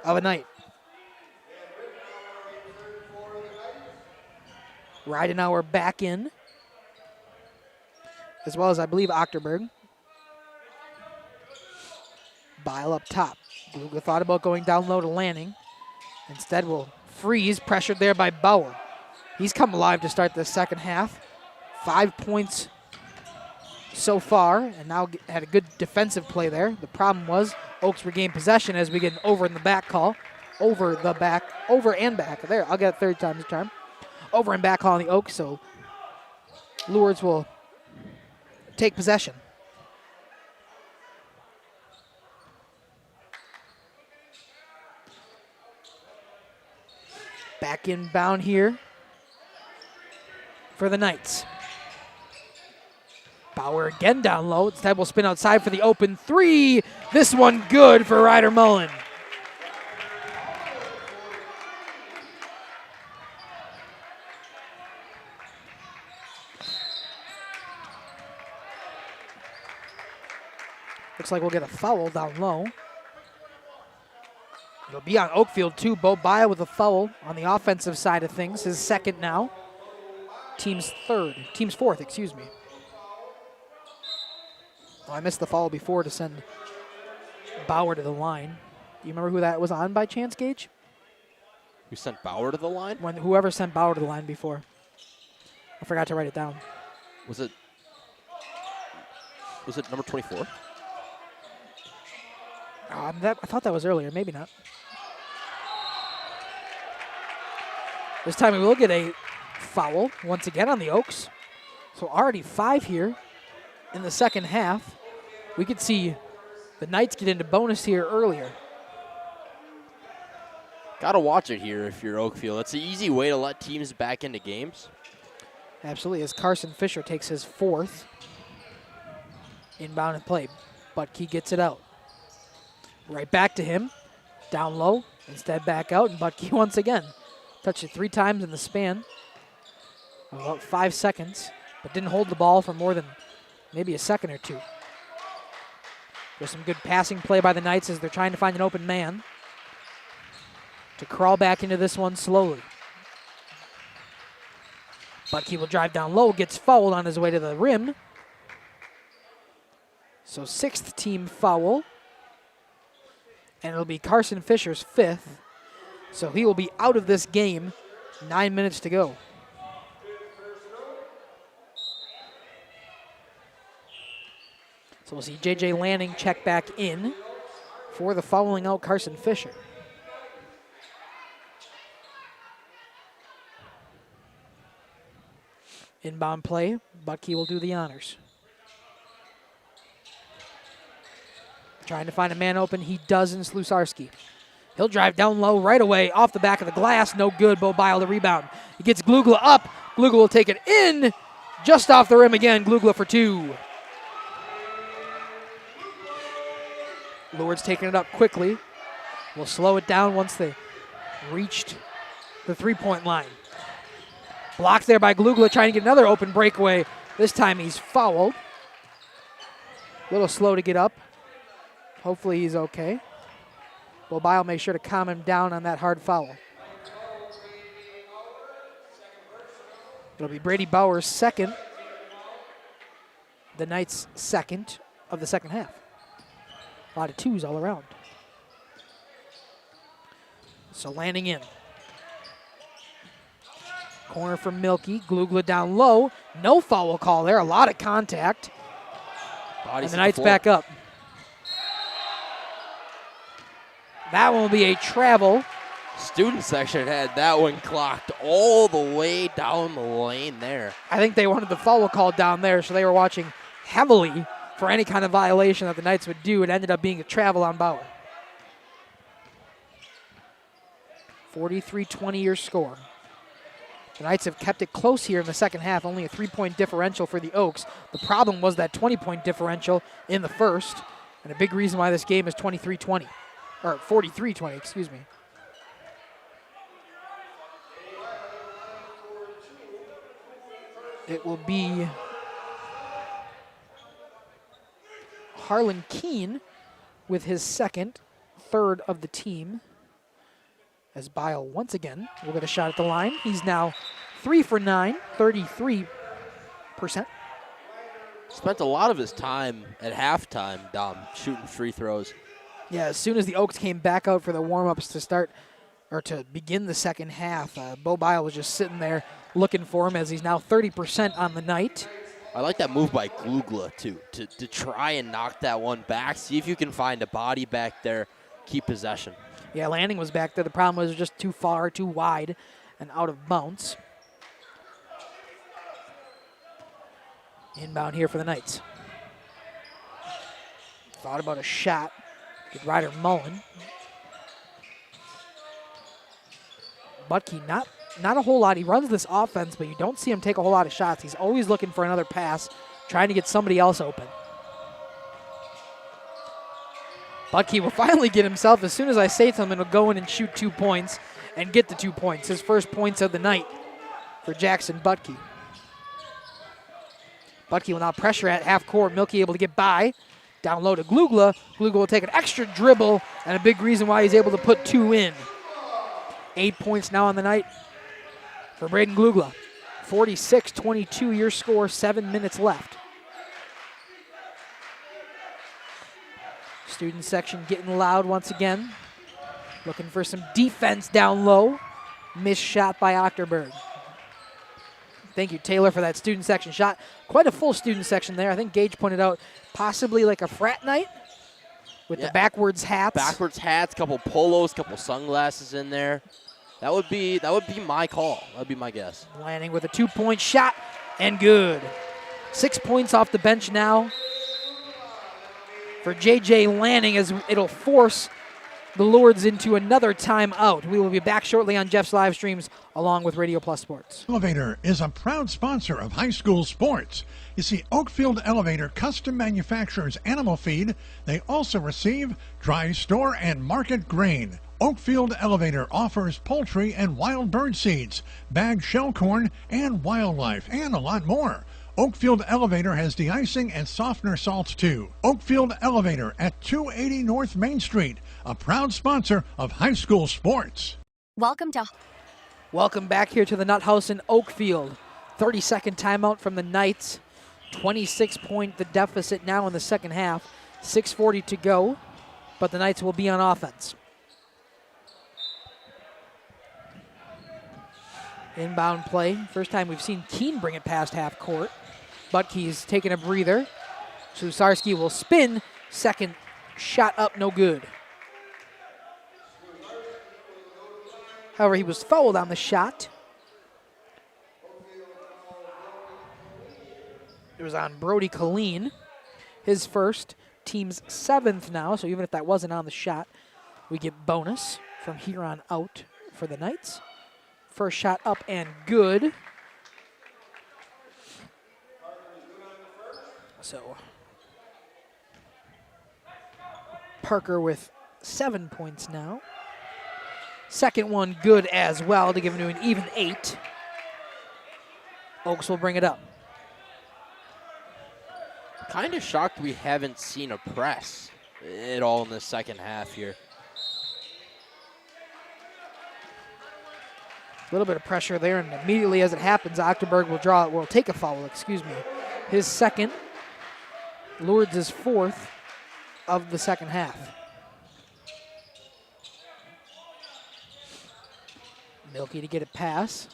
of a Knight. Reidenauer back in, as well as I believe Ochterberg. Bile up top. Glugla thought about going down low to Lanning. Instead will freeze, pressured there by Bauer. He's come alive to start the second half. 5 points so far, and now had a good defensive play there. The problem was Oaks regained possession as we get an over in the back call. Over and back. There, I'll get a third time this time. Over and back call on the Oaks, so Lourdes will take possession. Back inbound here for the Knights. Bauer again down low. Instead will spin outside for the open 3. This one good for Ryder Mullen. Looks like we'll get a foul down low. It'll be on Oakfield too. Bo Bile with a foul on the offensive side of things. His second now. Team's fourth, excuse me. Oh, I missed the foul before to send Bauer to the line. Do you remember who that was on by chance, Gage? Who sent Bauer to the line? Whoever sent Bauer to the line before. I forgot to write it down. Was it number 24? I thought that was earlier. Maybe not. This time we will get a foul once again on the Oaks. So already 5 here in the second half. We could see the Knights get into bonus here earlier. Got to watch it here if you're Oakfield. It's an easy way to let teams back into games. Absolutely, as Carson Fisher takes his 4th inbound and play. Butke gets it out. Right back to him. Down low. Instead back out, and Butke once again. Touched it 3 times in the span of about 5 seconds, but didn't hold the ball for more than maybe a second or 2. There's some good passing play by the Knights as they're trying to find an open man to crawl back into this one slowly. Butke will drive down low, gets fouled on his way to the rim. So 6th team foul. And it'll be Carson Fisher's 5th. So he will be out of this game. 9 minutes to go. So we'll see J.J. Lanning check back in for the following out Carson Fisher. Inbound play, Butke will do the honors. Trying to find a man open, he does in Slusarski. He'll drive down low right away, off the back of the glass, no good, Bo Bile the rebound. He gets Glugla up, Glugla will take it in, just off the rim again, Glugla for 2. Lourdes taking it up quickly. Will slow it down once they reached the three-point line. Blocked there by Glugla, trying to get another open breakaway. This time he's fouled. A little slow to get up. Hopefully he's okay. Bobile will make sure to calm him down on that hard foul. It'll be Brady Bauer's second. The Knights' second of the second half. A lot of 2s all around. So landing in. Corner from Milky. Glugla down low. No foul call there. A lot of contact. And the Knights back up. That one will be a travel. Student section had that one clocked all the way down the lane there. I think they wanted the foul call down there, so they were watching heavily for any kind of violation that the Knights would do. It ended up being a travel on Bauer. 43-20 your score. The Knights have kept it close here in the second half, only a 3-point differential for the Oaks. The problem was that 20-point differential in the first, and a big reason why this game is 23-20, or 43-20, excuse me. It will be Harlan Keene with his second, third of the team. As Bile once again will get a shot at the line. He's now 3 for 9, 33%. Spent a lot of his time at halftime, shooting free throws. Yeah, as soon as the Oaks came back out for the warm-ups to start, or to begin the second half, Bo Bile was just sitting there looking for him as he's now 30% on the night. I like that move by Glugla, too, to try and knock that one back. See if you can find a body back there, keep possession. Yeah, Lanning was back there. The problem was just too far, too wide, and out of bounds. Inbound here for the Knights. Thought about a shot. Good Ryder Mullen. Butke, not a whole lot. He runs this offense, but you don't see him take a whole lot of shots. He's always looking for another pass, trying to get somebody else open. Butke will finally get himself, as soon as I say something, he'll go in and shoot 2 points and get the 2 points. His first points of the night for Jackson Butke. Butke will now pressure at half court. Milky able to get by. Down low to Glugla. Glugla will take an extra dribble, and a big reason why he's able to put 2 in. 8 points now on the night for Braden Glugla. 46-22 your score, 7 minutes left. Student section getting loud once again. Looking for some defense down low. Missed shot by Ochterberg. Thank you, Taylor, for that student section shot. Quite a full student section there. I think Gage pointed out possibly like a frat night with the backwards hats. Backwards hats, couple polos, couple sunglasses in there. That would be my call. That would be my guess. Lanning with a 2-point shot and good. 6 points off the bench now for J.J. Lanning, as it'll force the Lourdes into another timeout. We will be back shortly on Jeff's live streams along with Radio Plus Sports. Elevator is a proud sponsor of high school sports. You see, Oakfield Elevator custom manufactures animal feed. They also receive dry store and market grain. Oakfield Elevator offers poultry and wild bird seeds, bagged shell corn, and wildlife, and a lot more. Oakfield Elevator has de-icing and softener salts too. Oakfield Elevator at 280 North Main Street, a proud sponsor of high school sports. Welcome back here to the Nut House in Oakfield. 30-second timeout from the Knights. 26-point the deficit now in the second half. 6:40 to go, but the Knights will be on offense. Inbound play. First time we've seen Keene bring it past half court. Butke's taking a breather. Slusarski will spin. Second shot up, no good. However, he was fouled on the shot. It was on Brody Colleen. His first, team's 7th now, so even if that wasn't on the shot, we get bonus from here on out for the Knights. First shot up and good. So Parker with 7 points now. Second one good as well to give him to an even 8. Oaks will bring it up. Kind of shocked we haven't seen a press at all in the second half here. A little bit of pressure there, and immediately as it happens, Octerberg will take a foul, His second, Lourdes' 4th of the second half. Milky to get it pass.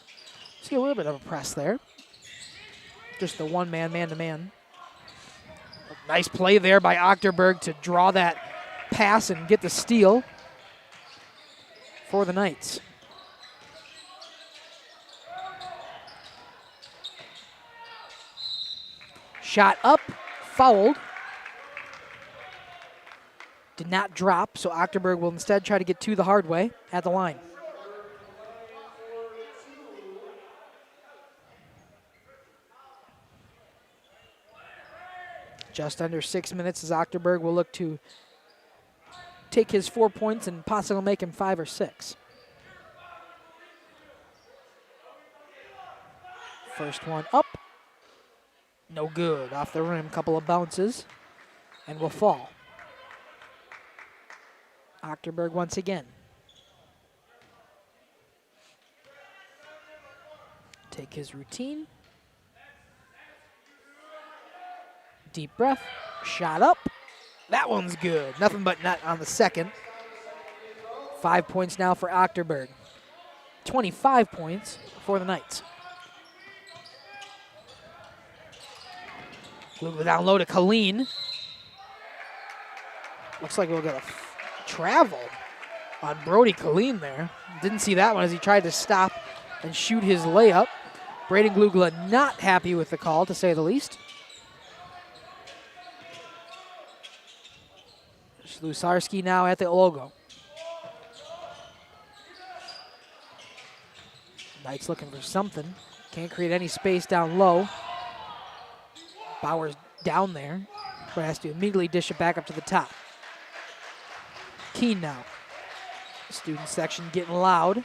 See a little bit of a press there. Just the one-man, man-to-man. Nice play there by Octerberg to draw that pass and get the steal for the Knights. Shot up, fouled. Did not drop, so Octerberg will instead try to get to the hard way at the line. Just under 6 minutes as Octerberg will look to take his 4 points and possibly make him 5 or 6. First one up. No good. Off the rim, couple of bounces, and will fall. Octerberg once again. Take his routine. Deep breath, shot up. That one's good. Nothing but net on the second. 5 points now for Octerberg. 25 points for the Knights. Lugo down low to Colleen. Looks like we'll get a travel on Brody Colleen there. Didn't see that one as he tried to stop and shoot his layup. Braden Glugla not happy with the call, to say the least. Slusarski now at the logo. Knights looking for something. Can't create any space down low. Bauer's down there, but has to immediately dish it back up to the top. Keene now. Student section getting loud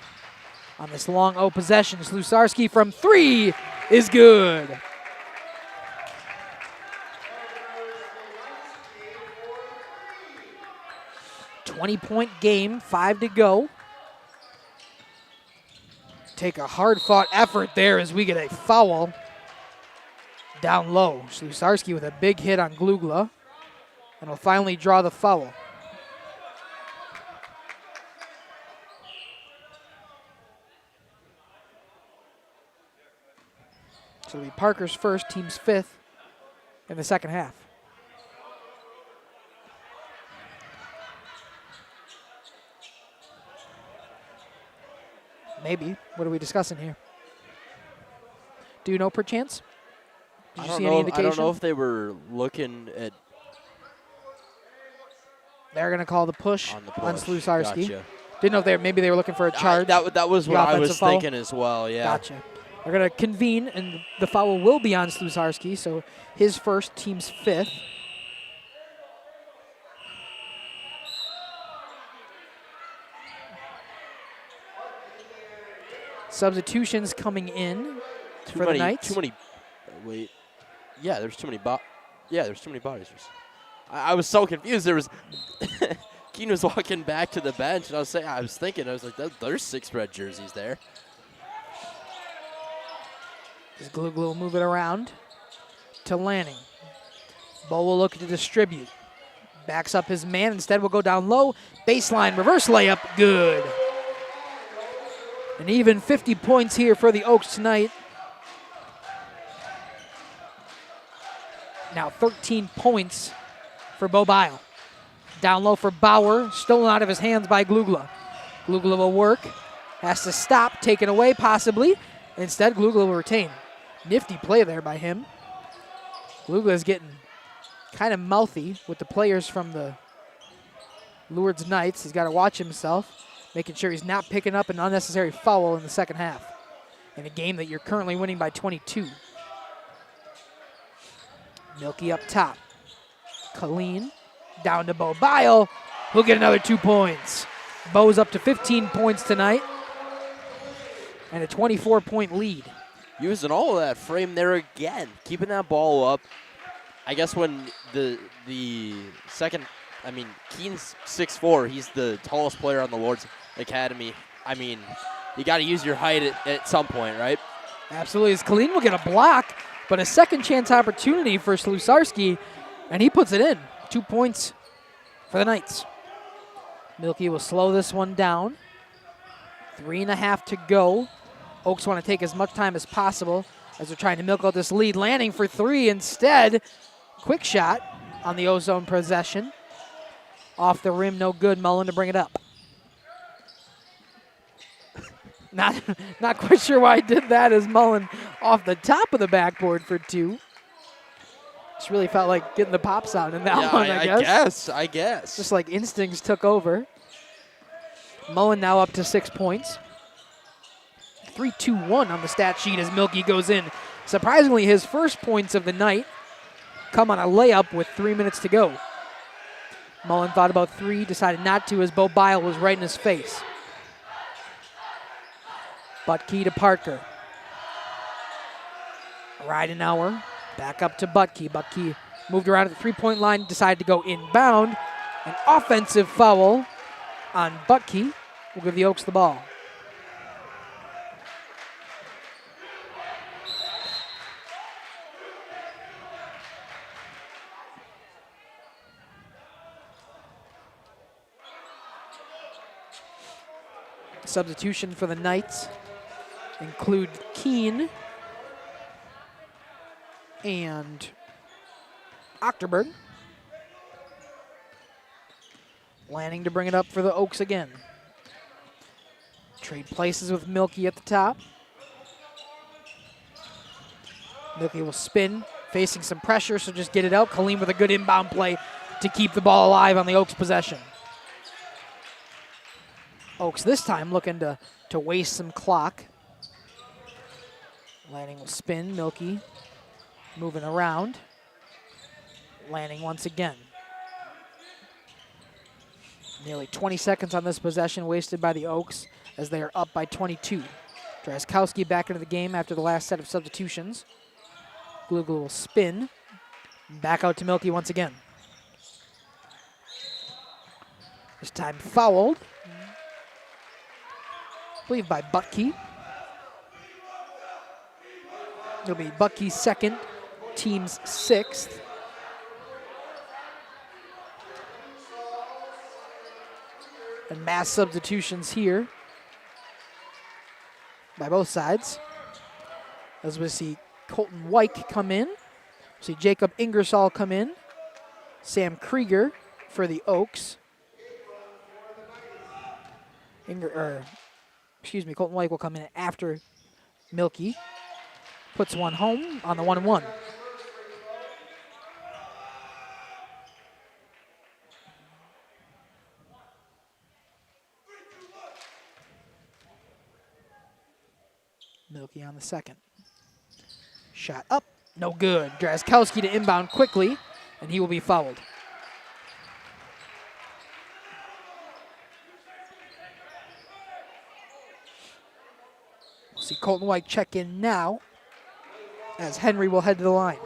on this long O possession. Slusarski from 3 is good. .20 game, 5 to go. Take a hard-fought effort there as we get a foul down low. Slusarski with a big hit on Glugla, and will finally draw the foul. So it'll be Parker's first, team's 5th in the second half. Maybe. What are we discussing here? Do you know perchance? Did you see any indication? I don't know if they were looking at. They're going to call the push on Slusarski. Gotcha. Didn't know if maybe they were looking for a charge. That was what I was thinking as well, yeah. Gotcha. They're going to convene, and the foul will be on Slusarski, so his first, team's 5th. Substitutions coming in for the Knights. Wait. Yeah, there's too many bodies. I was so confused. There was Keene was walking back to the bench, and I was thinking, there's 6 red jerseys there. Just Glugla will move it around to Lanning. Bo will look to distribute. Backs up his man. Instead, will go down low. Baseline reverse layup. Good. An even 50 points here for the Oaks tonight. Now 13 points for Bo Bile. Down low for Bauer, stolen out of his hands by Glugla. Glugla will work, has to stop, taken away possibly. Instead, Glugla will retain. Nifty play there by him. Glugla is getting kind of mouthy with the players from the Lourdes Knights. He's got to watch himself, making sure he's not picking up an unnecessary foul in the second half in a game that you're currently winning by 22. Milky up top. Colleen down to Bo Bile, who'll get another 2 points. Bo's up to 15 points tonight and a 24-point lead. Using all of that frame there again, keeping that ball up. I guess when the second, Keen's 6'4", he's the tallest player on the Lourdes Academy. I mean, you got to use your height at some point, right? Absolutely. As Colleen will get a block, but a second chance opportunity for Slusarski, and he puts it in. 2 points for the Knights. Milky will slow this one down. 3.5 to go. Oaks want to take as much time as possible as they're trying to milk out this lead. Landing for 3 instead. Quick shot on the Ozone possession. Off the rim, no good. Mullen to bring it up. Not quite sure why he did that, as Mullen off the top of the backboard for 2. Just really felt like getting the pops out in that one, I guess. I guess. Just like instincts took over. Mullen now up to 6 points. 3-2-1 on the stat sheet as Milky goes in. Surprisingly, his first points of the night come on a layup with 3 minutes to go. Mullen thought about 3, decided not to as Bo Bile was right in his face. Butke to Parker. Ridenauer back up to Butke. Butke moved around at the 3-point line, decided to go inbound. An offensive foul on Butke will give the Oaks the ball. Substitution for the Knights include Keen and Ochterberg. Lanning to bring it up for the Oaks again. Trade places with Milky at the top. Milky will spin, facing some pressure, so just get it out. Kaleem with a good inbound play to keep the ball alive on the Oaks possession. Oaks this time looking to waste some clock. Lanning will spin. Milky moving around. Lanning once again. Nearly 20 seconds on this possession wasted by the Oaks as they are up by 22. Drazkowski back into the game after the last set of substitutions. Glugel will spin. Back out to Milky once again. This time fouled. I believe by Butke. It'll be Butke's second, team's 6th. And mass substitutions here by both sides. As we see Colton Wyke come in. See Jacob Ingersoll come in. Sam Krieger for the Oaks. Colton Wyke will come in after Milky. Puts one home on the 1-1. Milky on the second. Shot up, no good. Drazkowski to inbound quickly, and he will be fouled. We'll see Colton White check in now as Henry will head to the line.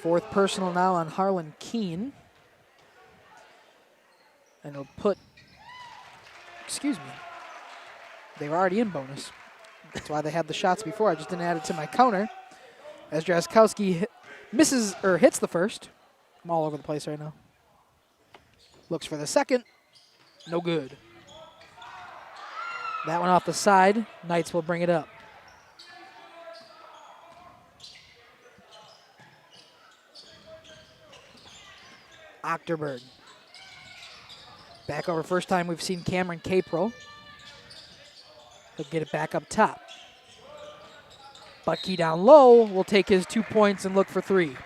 4th personal now on Harlan Keene. And he'll put, they were already in bonus. That's why they had the shots before. I just didn't add it to my counter. As Drazkowski hits the first. I'm all over the place right now. Looks for the second. No good. That one off the side. Knights will bring it up. Ochterberg. Back over first time we've seen Cameron Capro. He'll get it back up top. Butkey down low will take his 2 points and look for three.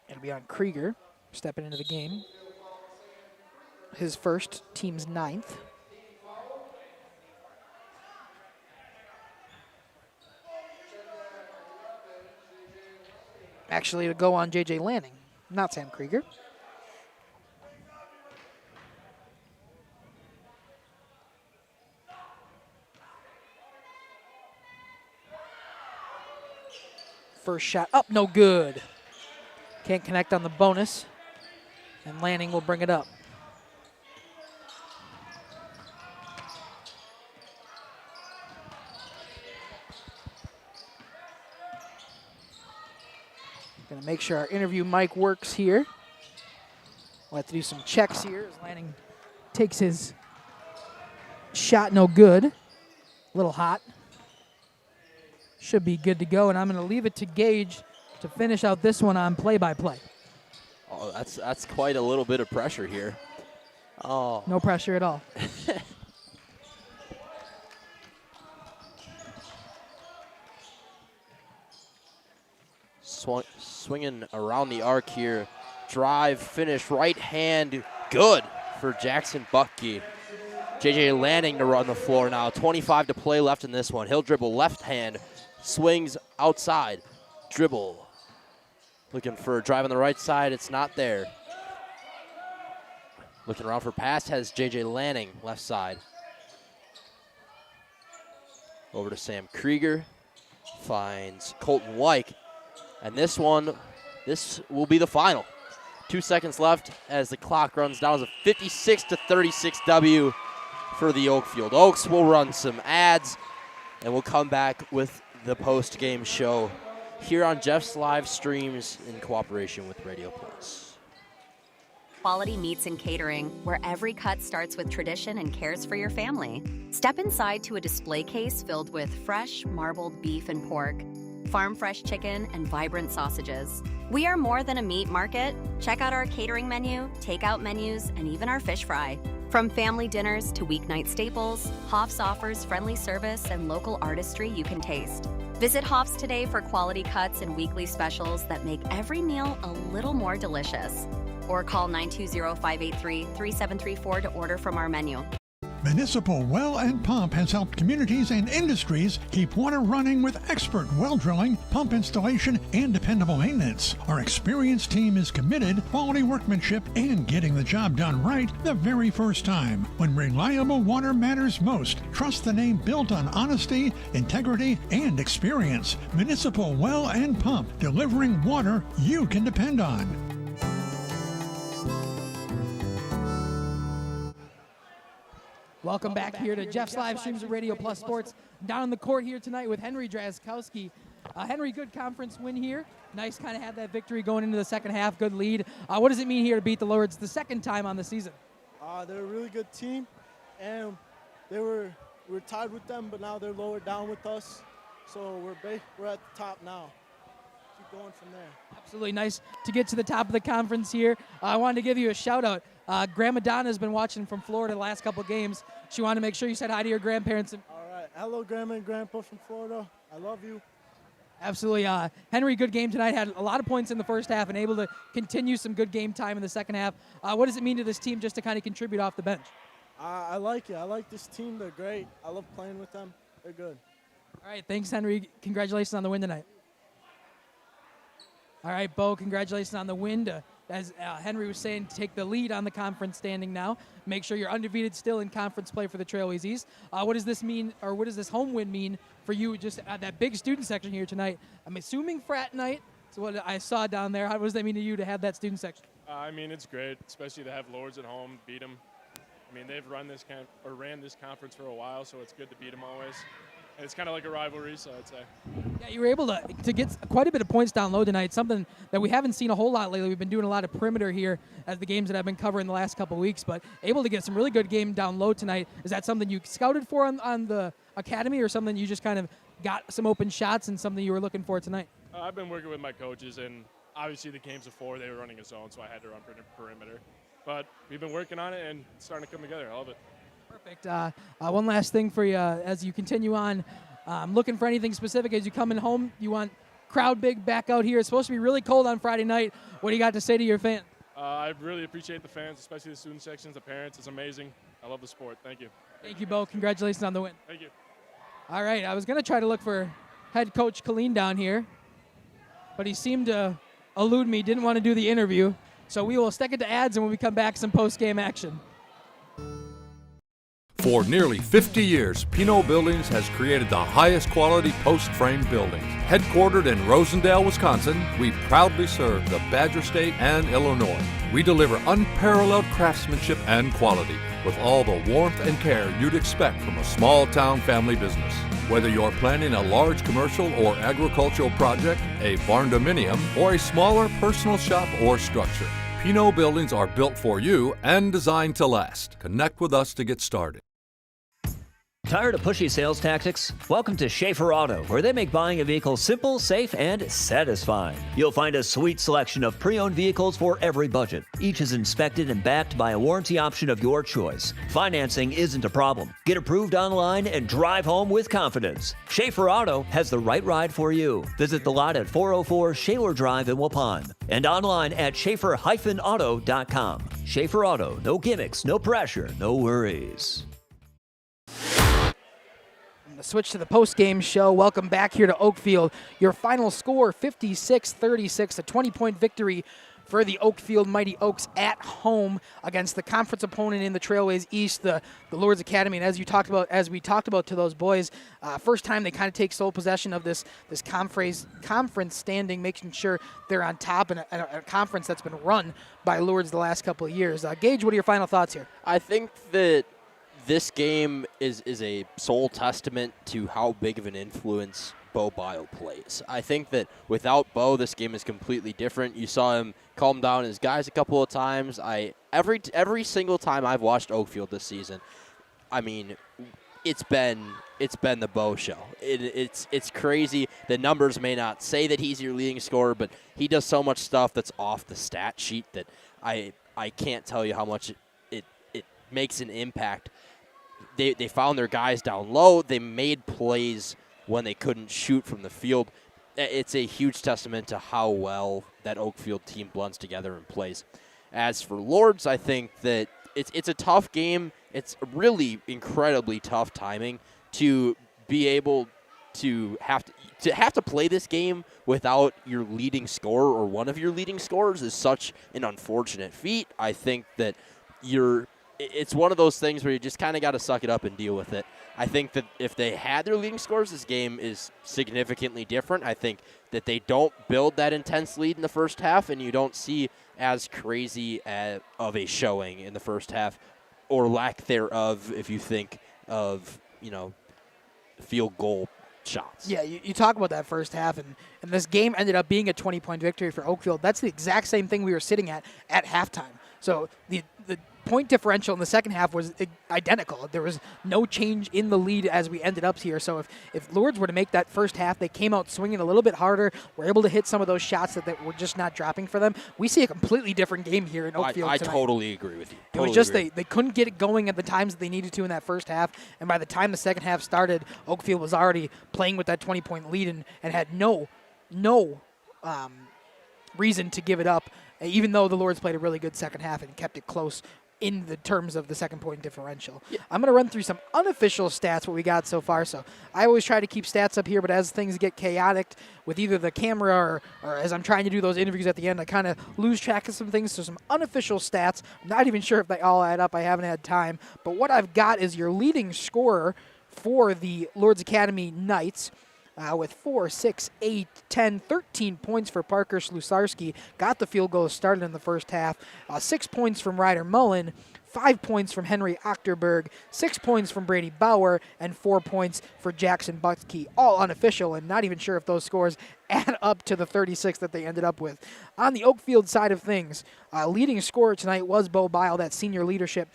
It'll be on Krieger, stepping into the game. His first, team's 9th. Actually, to go on J.J. Lanning, not Sam Krieger. First shot up, no good. Can't connect on the bonus, and Lanning will bring it up. Gonna make sure our interview mic works here. We'll have to do some checks here as Lanning takes his shot, no good. A little hot. Should be good to go, and I'm gonna leave it to Gage to finish out this one on play-by-play. Oh, that's quite a little bit of pressure here. Oh. No pressure at all. Swinging around the arc here. Drive, finish, right hand, good for Jackson Butkey. J.J. Lanning to run the floor now. 25 to play left in this one. He'll dribble left hand, swings outside, dribble. Looking for a drive on the right side. It's not there. Looking around for pass has J.J. Lanning left side. Over to Sam Krieger. Finds Colton Wyke. And this one, this will be the final. 2 seconds left as the clock runs down. It's a 56-36 W for the Oakfield Oaks. We'll run some ads, and we'll come back with the post-game show here on Jeff's live streams in cooperation with Radio Plus. Quality Meats and Catering, where every cut starts with tradition and cares for your family. Step inside to a display case filled with fresh, marbled beef and pork, farm fresh chicken, and vibrant sausages. We are more than a meat market. Check out our catering menu, takeout menus, and even our fish fry. From family dinners to weeknight staples, Hoff's offers friendly service and local artistry you can taste. Visit Hoff's today for quality cuts and weekly specials that make every meal a little more delicious. Or call 920-583-3734 to order from our menu. Municipal Well and Pump has helped communities and industries keep water running with expert well drilling, pump installation, and dependable maintenance. Our experienced team is committed, quality workmanship, and getting the job done right the very first time. When reliable water matters most, trust the name built on honesty, integrity, and experience. Municipal Well and Pump, delivering water you can depend on. Welcome back here to Jeff's live streams of Radio Plus Sports. Down on the court here tonight with Henry Drazkowski. Henry, good conference win here. Nice kind of had that victory going into the second half. Good lead. What does it mean here to beat the Lourdes the second time on the season? They're a really good team, and we're tied with them, but now they're lower down with us. So we're at the top now. Keep going from there. Absolutely nice to get to the top of the conference here. I wanted to give you a shout out. Grandma Donna has been watching from Florida the last couple games. She wanted to make sure you said hi to your grandparents. All right. Hello, Grandma and Grandpa from Florida. I love you. Absolutely. Henry, good game tonight. Had a lot of points in the first half and able to continue some good game time in the second half. What does it mean to this team just to kind of contribute off the bench? I like it. I like this team. They're great. I love playing with them. They're good. All right. Thanks, Henry. Congratulations on the win tonight. All right, Bo, congratulations on the win. As Henry was saying, take the lead on the conference standing now. Make sure you're undefeated still in conference play for the Trailways East. What does this mean, or what does this home win mean for you just at that big student section here tonight? I'm assuming frat night. So what I saw down there, what does that mean to you to have that student section? I mean, it's great, especially to have Lourdes at home, beat them. I mean, they've ran this conference for a while, so it's good to beat them always. And it's kind of like a rivalry, so I'd say. Yeah, you were able to get quite a bit of points down low tonight, something that we haven't seen a whole lot lately. We've been doing a lot of perimeter here as the games that I've been covering the last couple of weeks, but able to get some really good game down low tonight. Is that something you scouted for on the academy, or something you just kind of got some open shots and something you were looking for tonight? I've been working with my coaches, and obviously the games before they were running a zone, so I had to run perimeter. But we've been working on it, and it's starting to come together. I love it. Perfect. One last thing for you as you continue on. Looking for anything specific as you coming home? You want crowd big back out here? It's supposed to be really cold on Friday night. What do you got to say to your fans? I really appreciate the fans, especially the student sections, the parents. It's amazing. I love the sport. Thank you. Thank you, Bo. Congratulations on the win. Thank you. All right. I was going to try to look for head coach Colleen down here, but he seemed to elude me, didn't want to do the interview. So we will stick it to ads, and when we come back, some post-game action. For nearly 50 years, Pinot Buildings has created the highest quality post-frame buildings. Headquartered in Rosendale, Wisconsin, we proudly serve the Badger State and Illinois. We deliver unparalleled craftsmanship and quality with all the warmth and care you'd expect from a small-town family business. Whether you're planning a large commercial or agricultural project, a barn-dominium, or a smaller personal shop or structure, Pinot Buildings are built for you and designed to last. Connect with us to get started. Tired of pushy sales tactics? Welcome to Schaefer Auto, where they make buying a vehicle simple, safe, and satisfying. You'll find a sweet selection of pre-owned vehicles for every budget. Each is inspected and backed by a warranty option of your choice. Financing isn't a problem. Get approved online and drive home with confidence. Schaefer Auto has the right ride for you. Visit the lot at 404 Shaler Drive in Waupun and online at schaefer-auto.com. Schaefer Auto, no gimmicks, no pressure, no worries. Switch to the post-game show. Welcome back here to Oakfield. Your final score, 56-36, a 20-point victory for the Oakfield Mighty Oaks at home against the conference opponent in the Trailways East, the Lourdes Academy. And as we talked about to those boys, first time they kind of take sole possession of this conference standing, making sure they're on top in a conference that's been run by Lourdes the last couple of years. Gage, what are your final thoughts here? I think that this game is a sole testament to how big of an influence Bo Bio plays. I think that without Bo, this game is completely different. You saw him calm down his guys a couple of times. Every single time I've watched Oakfield this season, I mean, it's been the Bo show. It's crazy. The numbers may not say that he's your leading scorer, but he does so much stuff that's off the stat sheet that I can't tell you how much it makes an impact. They found their guys down low. They made plays when they couldn't shoot from the field. It's a huge testament to how well that Oakfield team blends together and plays. As for Lourdes, I think that it's a tough game. It's really incredibly tough timing to be able to have to play this game without your leading scorer or one of your leading scorers is such an unfortunate feat. I think that it's one of those things where you just kind of got to suck it up and deal with it. I think that if they had their leading scores, this game is significantly different. I think that they don't build that intense lead in the first half, and you don't see as crazy of a showing in the first half, or lack thereof if you think of, field goal shots. Yeah, you talk about that first half, and this game ended up being a 20-point victory for Oakfield. That's the exact same thing we were sitting at halftime. So the point differential in the second half was identical. There was no change in the lead as we ended up here. So if Lourdes were to make that first half, they came out swinging a little bit harder, were able to hit some of those shots that were just not dropping for them, we see a completely different game here in Oakfield I tonight. totally agree with you. It was just they couldn't get it going at the times that they needed to in that first half, and by the time the second half started, Oakfield was already playing with that 20-point lead and had no reason to give it up, even though the Lourdes played a really good second half and kept it close in the terms of the second-point differential. Yeah. I'm going to run through some unofficial stats, what we got so far. So I always try to keep stats up here, but as things get chaotic with either the camera or as I'm trying to do those interviews at the end, I kind of lose track of some things. So some unofficial stats. I'm not even sure if they all add up. I haven't had time. But what I've got is your leading scorer for the Lourdes Academy Knights. With 4, 6, 8, 10, 13 points for Parker Schlusarski. Got the field goal started in the first half. 6 points from Ryder Mullen. 5 points from Henry Achterberg, 6 points from Brady Bauer, and 4 points for Jackson Butsky, all unofficial, and not even sure if those scores add up to the 36 that they ended up with. On the Oakfield side of things, leading scorer tonight was Bo Bile, that senior leadership.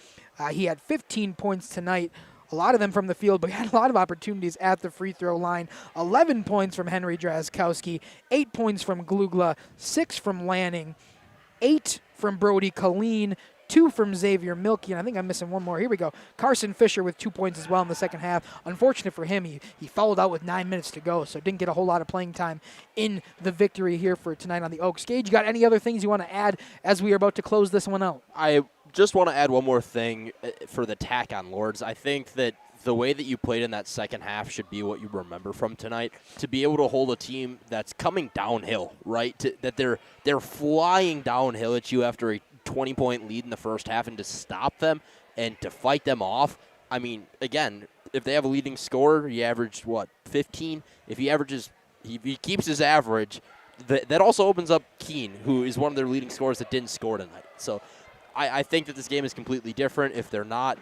He had 15 points tonight, a lot of them from the field, but had a lot of opportunities at the free throw line. 11 points from Henry Drazkowski, 8 points from Glugla, 6 from Lanning, 8 from Brody Colleen, 2 from Xavier Milky, and I think I'm missing one more. Here we go. Carson Fisher with 2 points as well in the second half. Unfortunate for him, he fouled out with 9 minutes to go, so didn't get a whole lot of playing time in the victory here for tonight on the Oaks. Gage, you got any other things you want to add as we are about to close this one out? I just want to add one more thing for the tack on Lourdes. I think that the way that you played in that second half should be what you remember from tonight. To be able to hold a team that's coming downhill, right? That they're flying downhill at you after a 20-point lead in the first half, and to stop them and to fight them off. I mean, again, if they have a leading scorer, he averaged, 15? If he keeps his average, that also opens up Keene, who is one of their leading scorers that didn't score tonight. So I think that this game is completely different if they're not,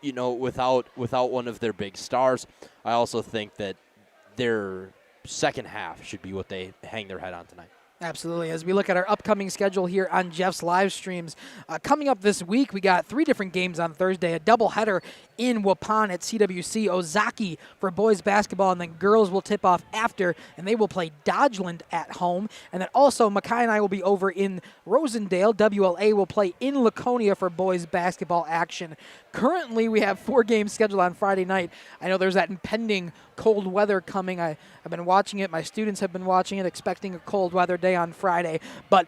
without one of their big stars. I also think that their second half should be what they hang their head on tonight. Absolutely. As we look at our upcoming schedule here on Jeff's live streams, coming up this week, we got 3 different games on Thursday, a doubleheader in Waupun at CWC, Ozaki for boys basketball, and then girls will tip off after, and they will play Dodgeland at home. And then also, Mackay and I will be over in Rosendale. WLA will play in Laconia for boys basketball action. Currently, we have 4 games scheduled on Friday night. I know there's that impending cold weather coming. I've been watching it. My students have been watching it, expecting a cold weather day on Friday. But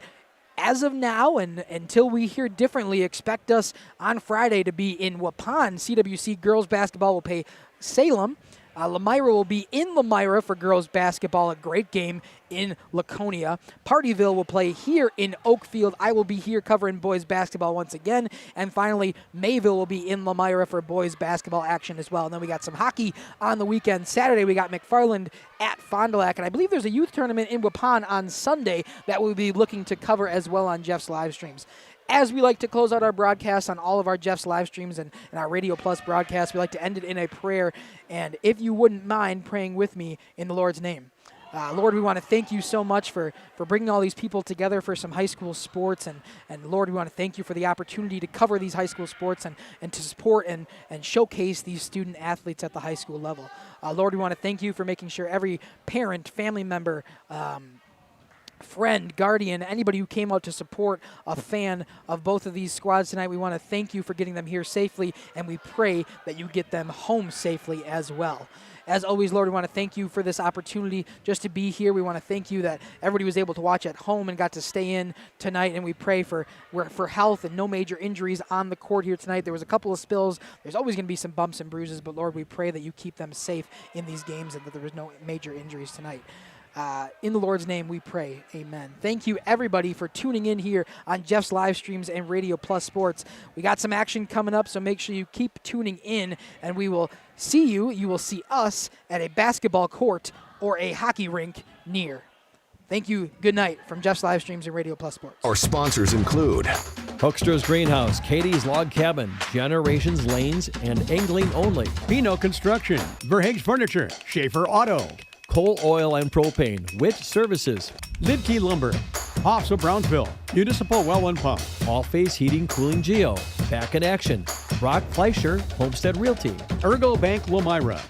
as of now, and until we hear differently, expect us on Friday to be in Waupun. CWC girls basketball will play Salem. Lamira will be in Lamira for girls basketball, a great game in Laconia. Partyville will play here in Oakfield. I will be here covering boys basketball once again. And finally, Mayville will be in Lamira for boys basketball action as well. And then we got some hockey on the weekend. Saturday, we got McFarland at Fond du Lac. And I believe there's a youth tournament in Waupun on Sunday that we'll be looking to cover as well on Jeff's live streams. As we like to close out our broadcast on all of our Jeff's live streams and our Radio Plus broadcast, we like to end it in a prayer. And if you wouldn't mind praying with me in the Lord's name. Lord, we want to thank you so much for bringing all these people together for some high school sports. And Lord, we want to thank you for the opportunity to cover these high school sports and to support and showcase these student athletes at the high school level. Lord, we want to thank you for making sure every parent, family member, friend, guardian, anybody who came out to support a fan of both of these squads tonight, we want to thank you for getting them here safely, and we pray that you get them home safely as well. As always, Lord, we want to thank you for this opportunity just to be here. We want to thank you that everybody was able to watch at home and got to stay in tonight, and we pray for health and no major injuries on the court here tonight. There was a couple of spills. There's always going to be some bumps and bruises, but Lord, we pray that you keep them safe in these games and that there was no major injuries tonight. In the Lord's name we pray, amen. Thank you everybody for tuning in here on Jeff's live streams and Radio Plus Sports. We got some action coming up, so make sure you keep tuning in, and we will see you will see us at a basketball court or a hockey rink near. Thank you, good night from Jeff's live streams and Radio Plus Sports. Our sponsors include Hoekstra's Greenhouse, Katie's Log Cabin, Generations Lanes, and Angling Only. Pino Construction, Verhaeg's Furniture, Schaefer Auto, Coal, Oil, and Propane, Witt Services, Lidkey Lumber, Hoffs of Brownsville, Municipal Well and Pump, All Phase Heating, Cooling Geo, Back in Action, Brock Fleischer, Homestead Realty, Ergo Bank Lomira,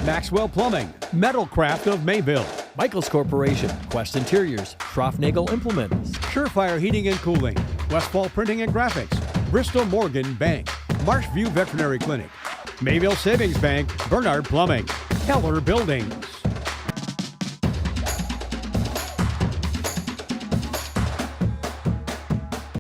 Maxwell Plumbing, Metalcraft of Mayville, Michaels Corporation, Quest Interiors, Schroffnagel Implements, Surefire Heating and Cooling, Westfall Printing and Graphics, Bristol Morgan Bank, Marshview Veterinary Clinic, Mayville Savings Bank, Bernard Plumbing, Keller Building,